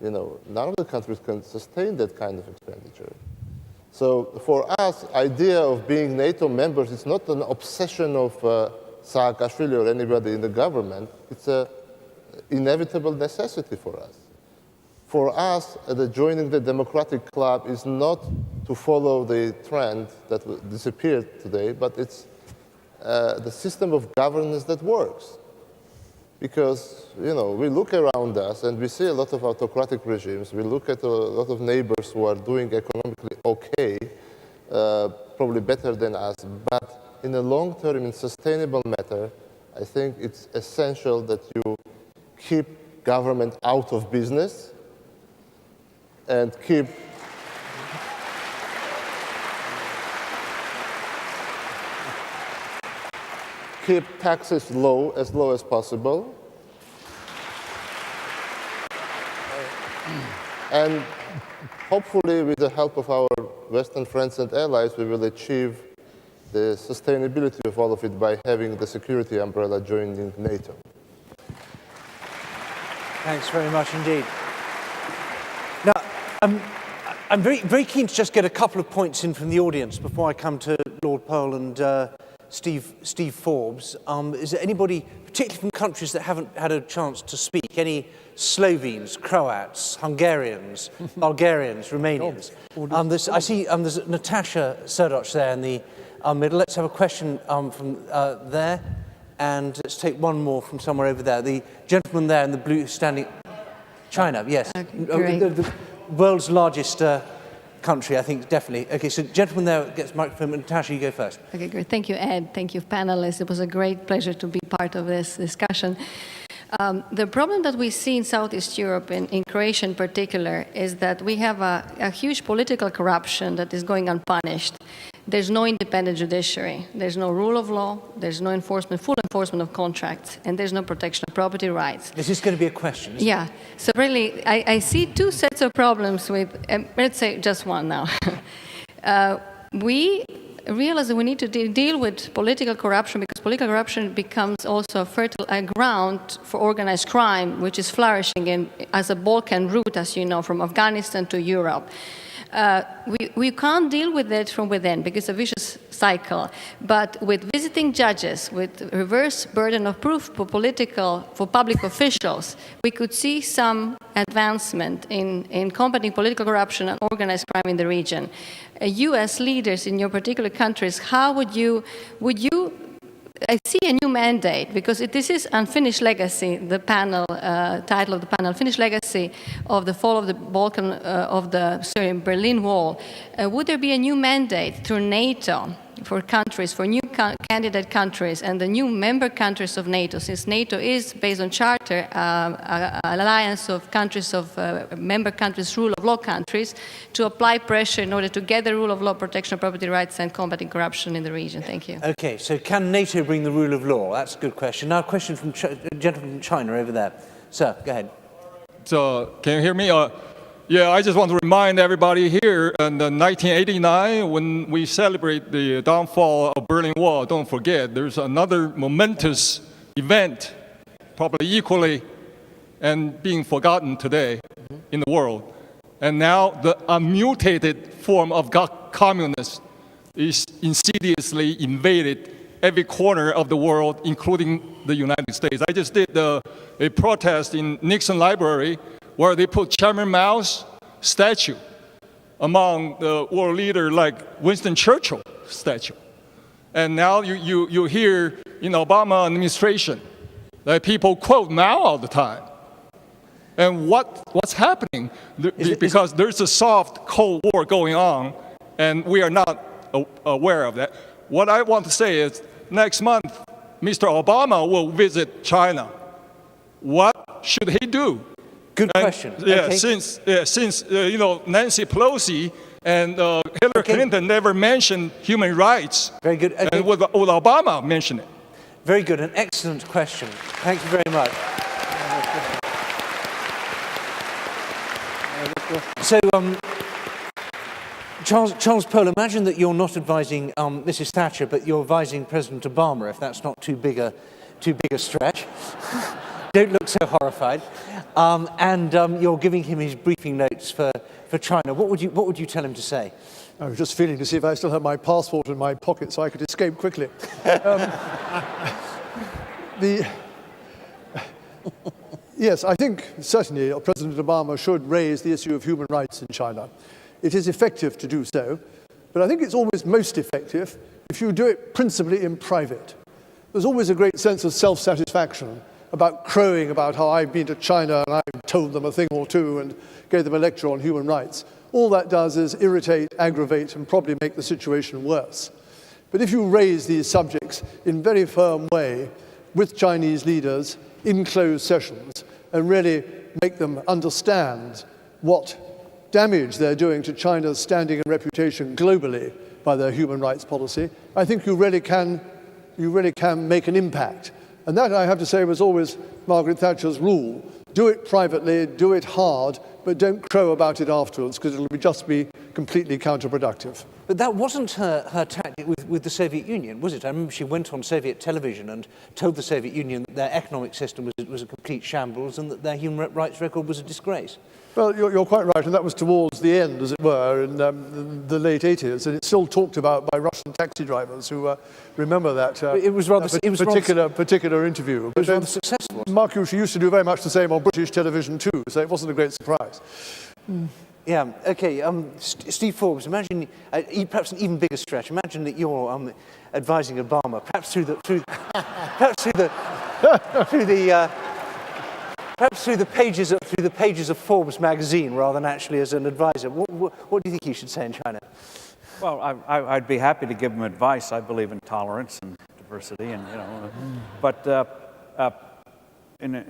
none of the countries can sustain that kind of expenditure. So for us, idea of being NATO members is not an obsession of Saakashvili or anybody in the government. It's an inevitable necessity for us. For us, joining the democratic club is not to follow the trend that disappeared today, but it's the system of governance that works. Because, we look around us and we see a lot of autocratic regimes. We look at a lot of neighbors who are doing economically okay, probably better than us, but in the long term, in sustainable matter, I think it's essential that you keep government out of business and keep taxes low as possible. And hopefully, with the help of our Western friends and allies, we will achieve the sustainability of all of it by having the security umbrella joining NATO. Thanks very much indeed. Now, I'm very, very keen to just get a couple of points in from the audience before I come to Lord Pearl and Steve Forbes. Is there anybody, particularly from countries that haven't had a chance to speak, any Slovenes, Croats, Hungarians, Bulgarians, Romanians? I see there's Natasha Serdoc there in the middle. Let's have a question from there. And let's take one more from somewhere over there. The gentleman there in the blue standing... China, yes. The world's largest country, I think, definitely. Okay, so gentleman there gets microphone. Natasha, you go first. Okay, great. Thank you, Ed. Thank you, panelists. It was a great pleasure to be part of this discussion. The problem that we see in Southeast Europe, in Croatia in particular, is that we have a huge political corruption that is going unpunished. There's no independent judiciary. There's no rule of law. There's no full enforcement of contracts, and there's no protection of property rights. This is going to be a question, isn't it? So really, I see 2 sets of problems with, let's say just one now. We realize that we need to deal with political corruption, because political corruption becomes also a fertile ground for organized crime, which is flourishing as a Balkan route, as you know, from Afghanistan to Europe. We can't deal with it from within because it's a vicious cycle. But with visiting judges, with reverse burden of proof for public officials, we could see some advancement in combating political corruption and organized crime in the region. U.S. leaders in your particular countries, how would you I see a new mandate, because this is Unfinished Legacy, the panel, title of the panel, Unfinished Legacy of the Fall of the Berlin Wall. Would there be a new mandate through NATO for countries, for new candidate countries and the new member countries of NATO, since NATO is, based on charter, an alliance of countries, of member countries, rule of law countries, to apply pressure in order to get the rule of law, protection of property rights, and combating corruption in the region? Thank you. Okay, so can NATO bring the rule of law? That's a good question. Now a question from a gentleman from China over there. Sir, go ahead. So, can you hear me? Yeah, I just want to remind everybody here, in 1989, when we celebrate the downfall of Berlin Wall, don't forget, there's another momentous event, probably equally and being forgotten today in the world. And now the unmutated form of communism is insidiously invaded every corner of the world, including the United States. I just did a protest in Nixon Library, where they put Chairman Mao's statue among the world leader like Winston Churchill statue. And now you hear in Obama administration that people quote Mao all the time. And what's happening? Because there's a soft Cold War going on, and we are not aware of that. What I want to say is, next month, Mr. Obama will visit China. What should he do? Good question. Yeah, okay. since Nancy Pelosi and Hillary Clinton never mentioned human rights. Very good. Okay. And would Obama mention it? Very good. An excellent question. Thank you very much. So, Charles Pole, imagine that you're not advising Mrs. Thatcher, but you're advising President Obama, if that's not too big a stretch. Don't look so horrified. And you're giving him his briefing notes for China. What would you tell him to say? I was just feeling to see if I still had my passport in my pocket so I could escape quickly. Yes, I think certainly President Obama should raise the issue of human rights in China. It is effective to do so, but I think it's always most effective if you do it principally in private. There's always a great sense of self-satisfaction about crowing about how I've been to China and I've told them a thing or two and gave them a lecture on human rights. All that does is irritate, aggravate, and probably make the situation worse. But if you raise these subjects in a very firm way with Chinese leaders in closed sessions and really make them understand what damage they're doing to China's standing and reputation globally by their human rights policy, I think you really can make an impact. And that, I have to say, was always Margaret Thatcher's rule. Do it privately, do it hard, but don't crow about it afterwards, because it'll just be completely counterproductive. But that wasn't her tactic with the Soviet Union, was it? I remember she went on Soviet television and told the Soviet Union that their economic system was a complete shambles and that their human rights record was a disgrace. Well, you're quite right, and that was towards the end, as it were, in the late 80s, and it's still talked about by Russian taxi drivers who remember that particular interview. It was rather successful. Mark used to do very much the same on British television too, so it wasn't a great surprise. Yeah, okay, Steve Forbes, imagine, perhaps an even bigger stretch, imagine that you're advising Obama, perhaps through the pages of Forbes magazine rather than actually as an advisor. What do you think you should say in China? Well, I'd be happy to give him advice. I believe in tolerance and diversity, and but in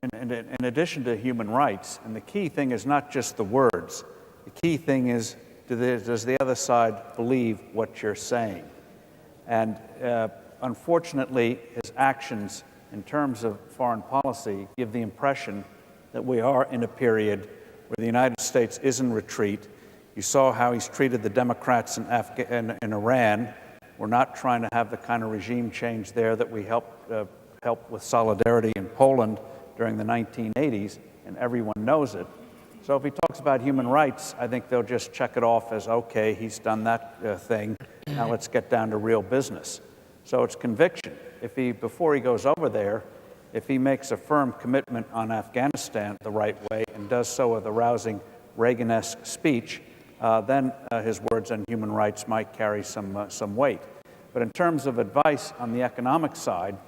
addition to human rights, and the key thing is not just the words. The key thing is, does the other side believe what you're saying? And unfortunately, his actions in terms of foreign policy give the impression that we are in a period where the United States is in retreat. You saw how he's treated the Democrats in Iran. We're not trying to have the kind of regime change there that we helped with solidarity in Poland during the 1980s, and everyone knows it. So if he talks about human rights, I think they'll just check it off as, okay, he's done that thing, now let's get down to real business. So it's conviction. Before he goes over there, if he makes a firm commitment on Afghanistan the right way and and does so with a rousing Reagan-esque speech, then his words on human rights might carry some weight. But in terms of advice on the economic side,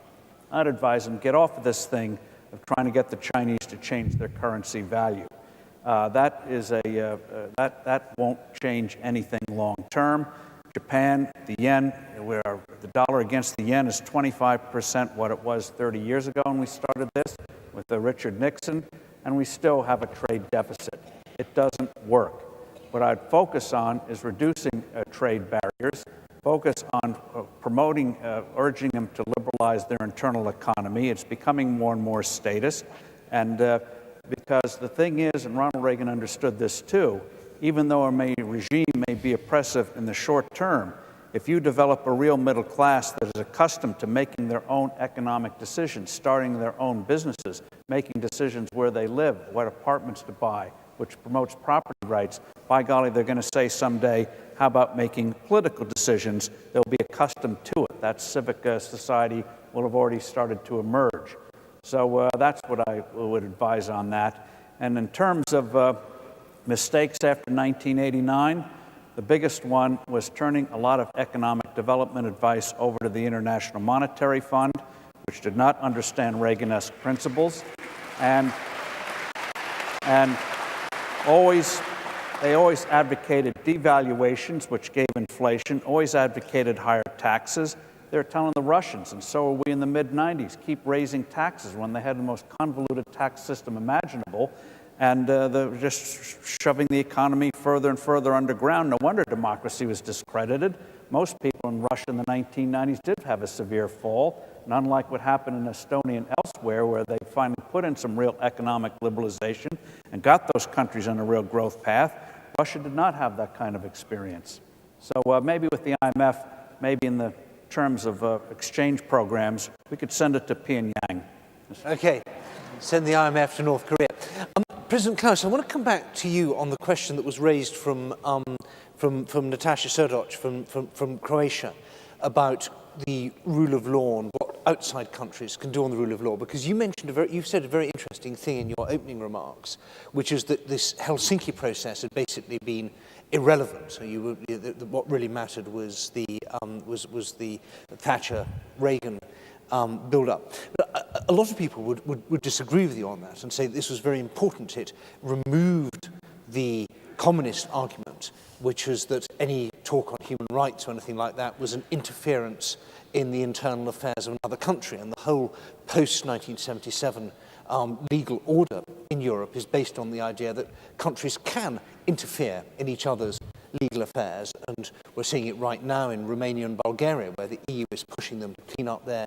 I'd advise him get off of this thing of trying to get the Chinese to change their currency value. That won't change anything long term. Japan, the yen, where the dollar against the yen is 25% what it was 30 years ago when we started this with Richard Nixon, and we still have a trade deficit. It doesn't work. What I'd focus on is reducing trade barriers, focus on promoting, urging them to liberalize their internal economy. It's becoming more and more statist, and because the thing is, and Ronald Reagan understood this too, even though a regime may be oppressive in the short term, if you develop a real middle class that is accustomed to making their own economic decisions, starting their own businesses, making decisions where they live, what apartments to buy, which promotes property rights, by golly, they're going to say someday, how about making political decisions? They'll be accustomed to it. That civic society will have already started to emerge. So that's what I would advise on that. And in terms of mistakes after 1989, the biggest one was turning a lot of economic development advice over to the International Monetary Fund, which did not understand Reagan-esque principles, and they always advocated devaluations, which gave inflation, always advocated higher taxes. They're telling the Russians, and so are we in the mid-90s, keep raising taxes when they had the most convoluted tax system imaginable, and they're just shoving the economy further and further underground. No wonder democracy was discredited. Most people in Russia in the 1990s did have a severe fall, and unlike what happened in Estonia and elsewhere, where they finally put in some real economic liberalization and got those countries on a real growth path, Russia did not have that kind of experience. So maybe with the IMF, maybe in the terms of exchange programs, we could send it to Pyongyang. Okay, send the IMF to North Korea. President Klaus, I want to come back to you on the question that was raised from Natasha Srdoc from Croatia about the rule of law and what outside countries can do on the rule of law, because you said a very interesting thing in your opening remarks, which is that this Helsinki process had basically been irrelevant. So what really mattered was the Thatcher-Reagan build-up. But a lot of people would disagree with you on that and say that this was very important. It removed the communist argument, which was that any talk on human rights or anything like that was an interference in the internal affairs of another country. And the whole post-1977 legal order in Europe is based on the idea that countries can interfere in each other's legal affairs. And we're seeing it right now in Romania and Bulgaria, where the EU is pushing them to clean up their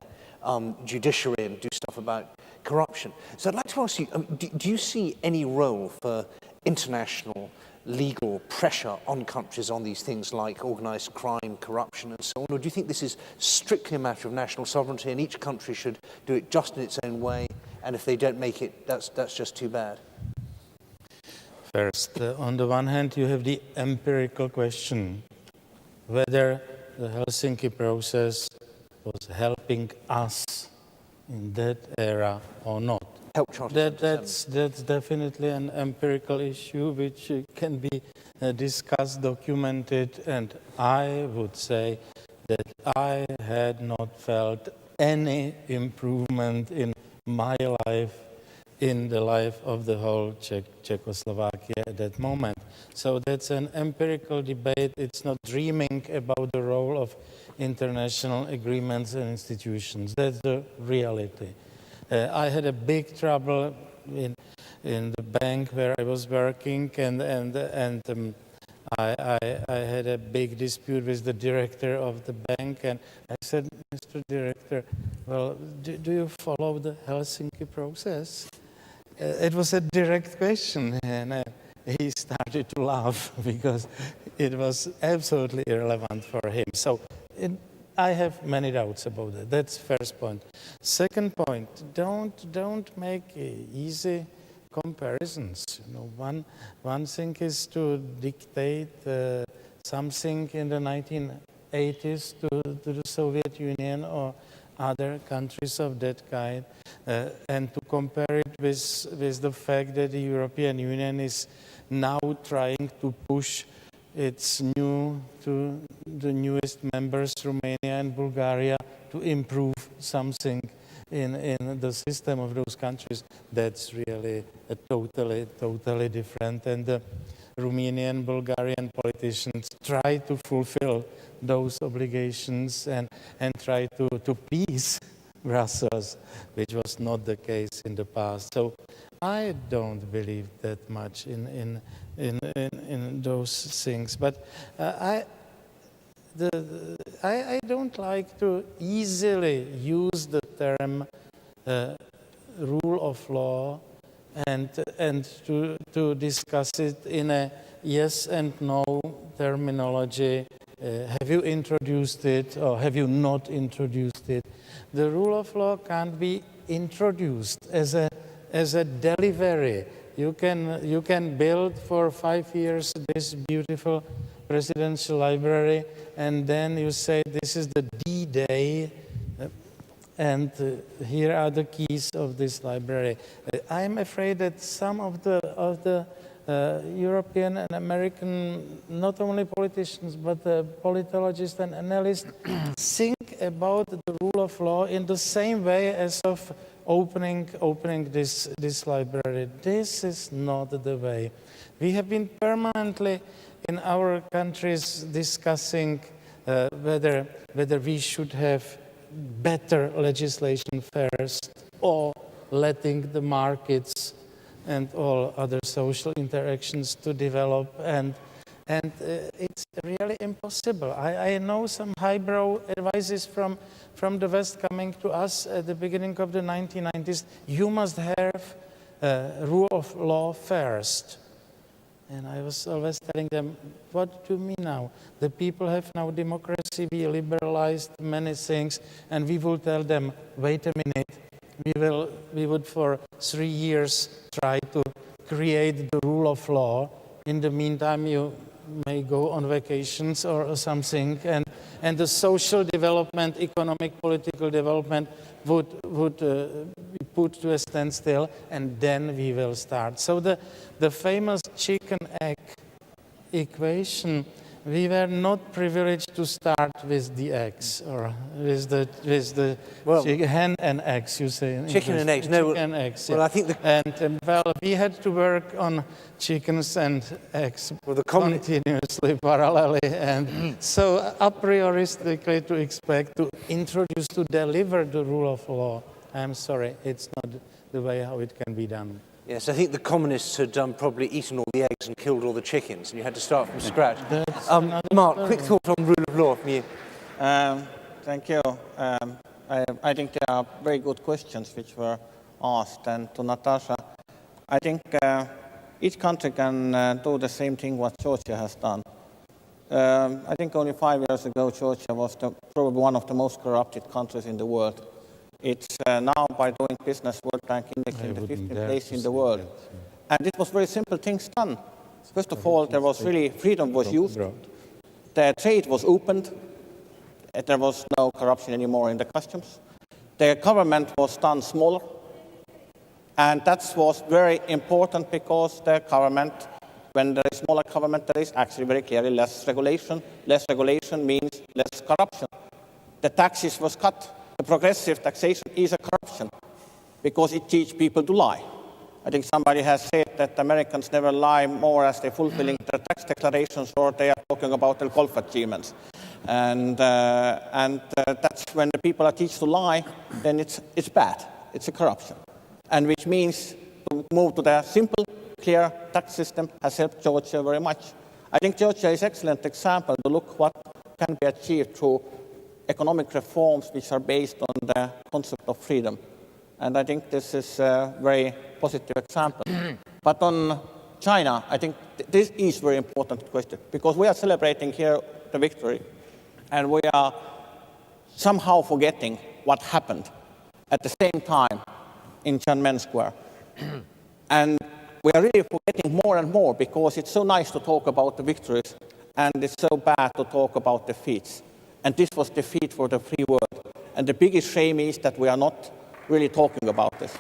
judiciary and do stuff about corruption. So I'd like to ask you, do you see any role for international legal pressure on countries on these things like organised crime, corruption and so on? Or do you think this is strictly a matter of national sovereignty and each country should do it just in its own way, and if they don't make it, that's just too bad? First, on the one hand, you have the empirical question, whether the Helsinki process was helping us in that era or not. That's definitely an empirical issue which can be discussed, documented, and I would say that I had not felt any improvement in my life, in the life of the whole Czechoslovakia at that moment. So that's an empirical debate. It's not dreaming about the role of international agreements and institutions. That's the reality. I had a big trouble in the bank where I was working, and I had a big dispute with the director of the bank, and I said, Mr. Director, well, do you follow the Helsinki process? It was a direct question, and he started to laugh because it was absolutely irrelevant for him. So I have many doubts about that. That's first point. Second point, don't make easy comparisons. You know, one thing is to dictate something in the 1980s to the Soviet Union or other countries of that kind. and to compare it with the fact that the European Union is now trying to push to the newest members, Romania and Bulgaria, to improve something in the system of those countries. That's really a totally different. And the Romanian, Bulgarian politicians try to fulfill those obligations and try to please Brussels, which was not the case in the past. So I don't believe that much in those things. But I don't like to easily use the term rule of law and to discuss it in a yes and no terminology. Have you introduced it or have you not introduced it? The rule of law can't be introduced as a delivery. You can build for 5 years this beautiful presidential library, and then you say this is the D-Day, and here are the keys of this library. I'm afraid that some of the European and American, not only politicians, but politologists and analysts think about the rule of law in the same way as of opening this library. This is not the way. We have been permanently in our countries discussing whether we should have better legislation first or letting the markets and all other social interactions to develop, and it's really impossible. I know some highbrow advices from the West coming to us at the beginning of the 1990s. You must have rule of law first. And I was always telling them, what do you mean now? The people have now democracy, we liberalized many things, and we will tell them, wait a minute, we would for 3 years try to create the rule of law. In the meantime, you may go on vacations or something, and the social development, economic, political development would be put to a standstill, and then we will start. So the famous chicken-egg equation, we were not privileged to start with the eggs, or with the hen and eggs, you say. Chicken and eggs. No, chicken and eggs. Well, yeah. I think And we had to work on chickens and eggs continuously, parallelly, and so a prioristically to expect to introduce, to deliver the rule of law. I'm sorry, it's not the way how it can be done. Yes, I think the communists had probably eaten all the eggs and killed all the chickens, and you had to start from scratch. Mark, quick thought on rule of law from you. Thank you. I think there are very good questions which were asked. And to Natasha, I think each country can do the same thing what Georgia has done. I think only 5 years ago, Georgia was probably one of the most corrupted countries in the world. It's now, by doing business, World Bank Index in the 15th place in the world. And it was very simple things done. First of all, there was really, freedom was used. The trade was opened. There was no corruption anymore in the customs. The government was done smaller. And that was very important because the government, when there is smaller government, there is actually very clearly less regulation. Less regulation means less corruption. The taxes was cut. The progressive taxation is a corruption because it teaches people to lie. I think somebody has said that Americans never lie more as they're fulfilling their tax declarations or they are talking about their golf achievements. And that's when the people are taught to lie, then it's bad. It's a corruption. And which means to move to the simple, clear tax system has helped Georgia very much. I think Georgia is an excellent example to look what can be achieved through economic reforms which are based on the concept of freedom. And I think this is a very positive example. But on China, I think this is a very important question because we are celebrating here the victory and we are somehow forgetting what happened at the same time in Tiananmen Square. And we are really forgetting more and more because it's so nice to talk about the victories and it's so bad to talk about defeats. And this was defeat for the free world. And the biggest shame is that we are not really talking about this.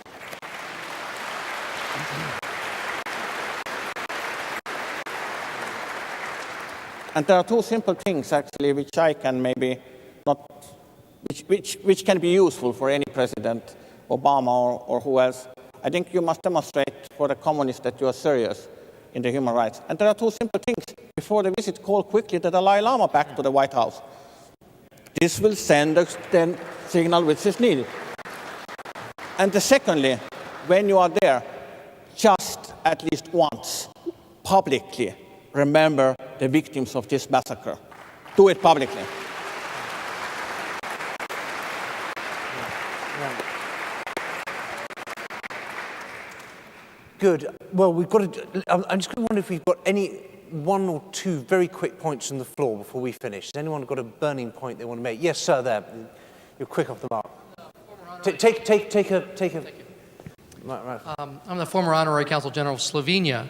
And there are two simple things, actually, which I can maybe not, which can be useful for any president, Obama or who else. I think you must demonstrate for the communists that you are serious in the human rights. And there are two simple things. Before the visit, call quickly the Dalai Lama back to the White House. This will send a signal which is needed. And secondly, when you are there, just at least once, publicly, remember the victims of this massacre. Do it publicly. Good. Well, we've got to. I'm just going to wonder if we've got one or two very quick points on the floor before we finish. Has anyone got a burning point they want to make? Yes, sir. There. You're quick off the mark. Take a. Right. I'm the former Honorary Consul General of Slovenia.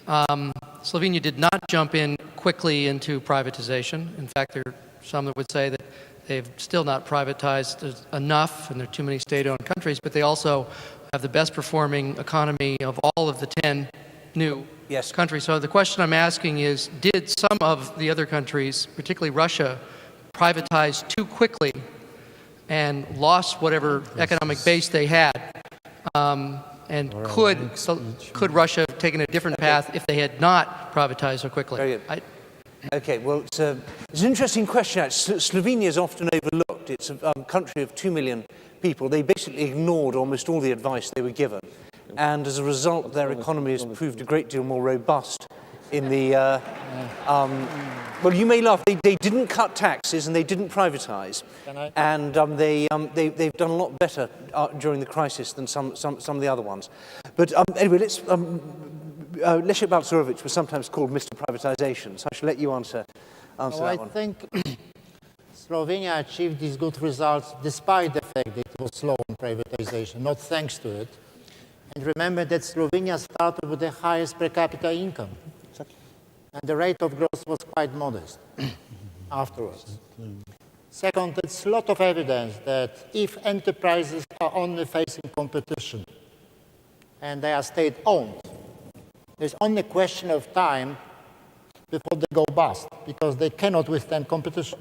Slovenia did not jump in quickly into privatization. In fact, there are some that would say that they've still not privatized enough, and there are too many state-owned countries, but they also have the best performing economy of all of the 10 new countries. So the question I'm asking is, did some of the other countries, particularly Russia, privatize too quickly and lost whatever economic base they had? And could Russia have taken a different path if they had not privatized so quickly? Very good. Okay, well, it's an interesting question. Slovenia is often overlooked. It's a country of 2 million people. They basically ignored almost all the advice they were given. And as a result, their economy has proved a great deal more robust in the... well, you may laugh. They didn't cut taxes and they didn't privatize. And they've done a lot better during the crisis than some of the other ones. But anyway, let's... Leszek Balcerowicz was sometimes called Mr. Privatization, so I shall let you answer that one. I think Slovenia achieved these good results despite the fact that it was slow on privatization, not thanks to it. And remember that Slovenia started with the highest per capita income. And the rate of growth was quite modest afterwards. Second, there's a lot of evidence that if enterprises are only facing competition and they are state-owned, there's only a question of time before they go bust, because they cannot withstand competition.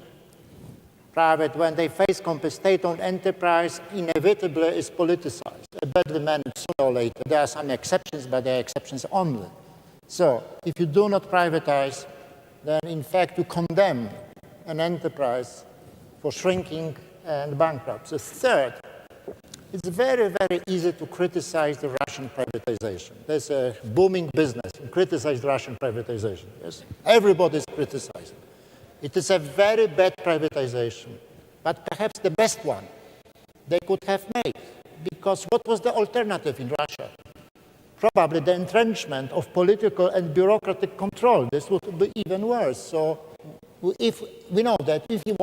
Private, when they face state-owned enterprise, inevitably is politicized, badly managed sooner or later. There are some exceptions, but they are exceptions only. So, if you do not privatize, then in fact you condemn an enterprise for shrinking and bankruptcy. Third, it's very, very easy to criticize the Russian privatization. There's a booming business and criticize Russian privatization. Yes, everybody's criticizing. It is a very bad privatization, but perhaps the best one they could have made. Because what was the alternative in Russia? Probably the entrenchment of political and bureaucratic control. This would be even worse. So, if we know that if you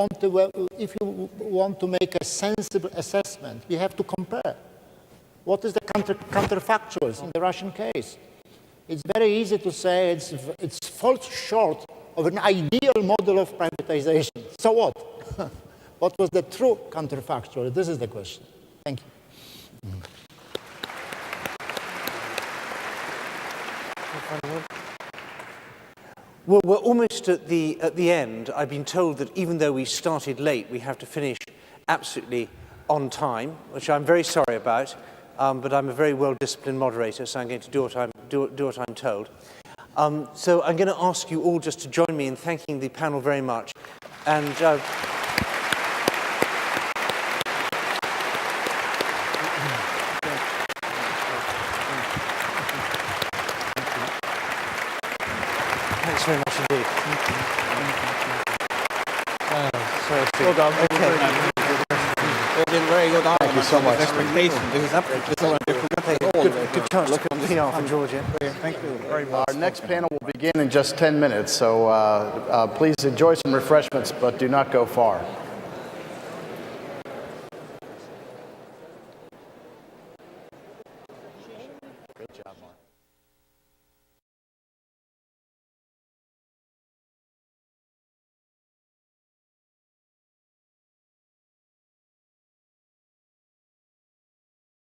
want to make a sensible assessment, we have to compare. What is the counterfactuals in the Russian case? It's very easy to say it falls short of an ideal model of privatization. So what? What was the true counterfactual? This is the question. Thank you. Well, we're almost at the end. I've been told that even though we started late, we have to finish absolutely on time, which I'm very sorry about. But I'm a very well-disciplined moderator, so I'm going to do what I'm told. So I'm going to ask you all just to join me in thanking the panel very much. And thanks very much indeed. Well done. Okay. You've been very good. Thank you so much. Expectation. This is absolutely so different. Good chance to look at the PR from Georgia. Thank you very much. Our next panel will begin in just 10 minutes, so please enjoy some refreshments, but do not go far.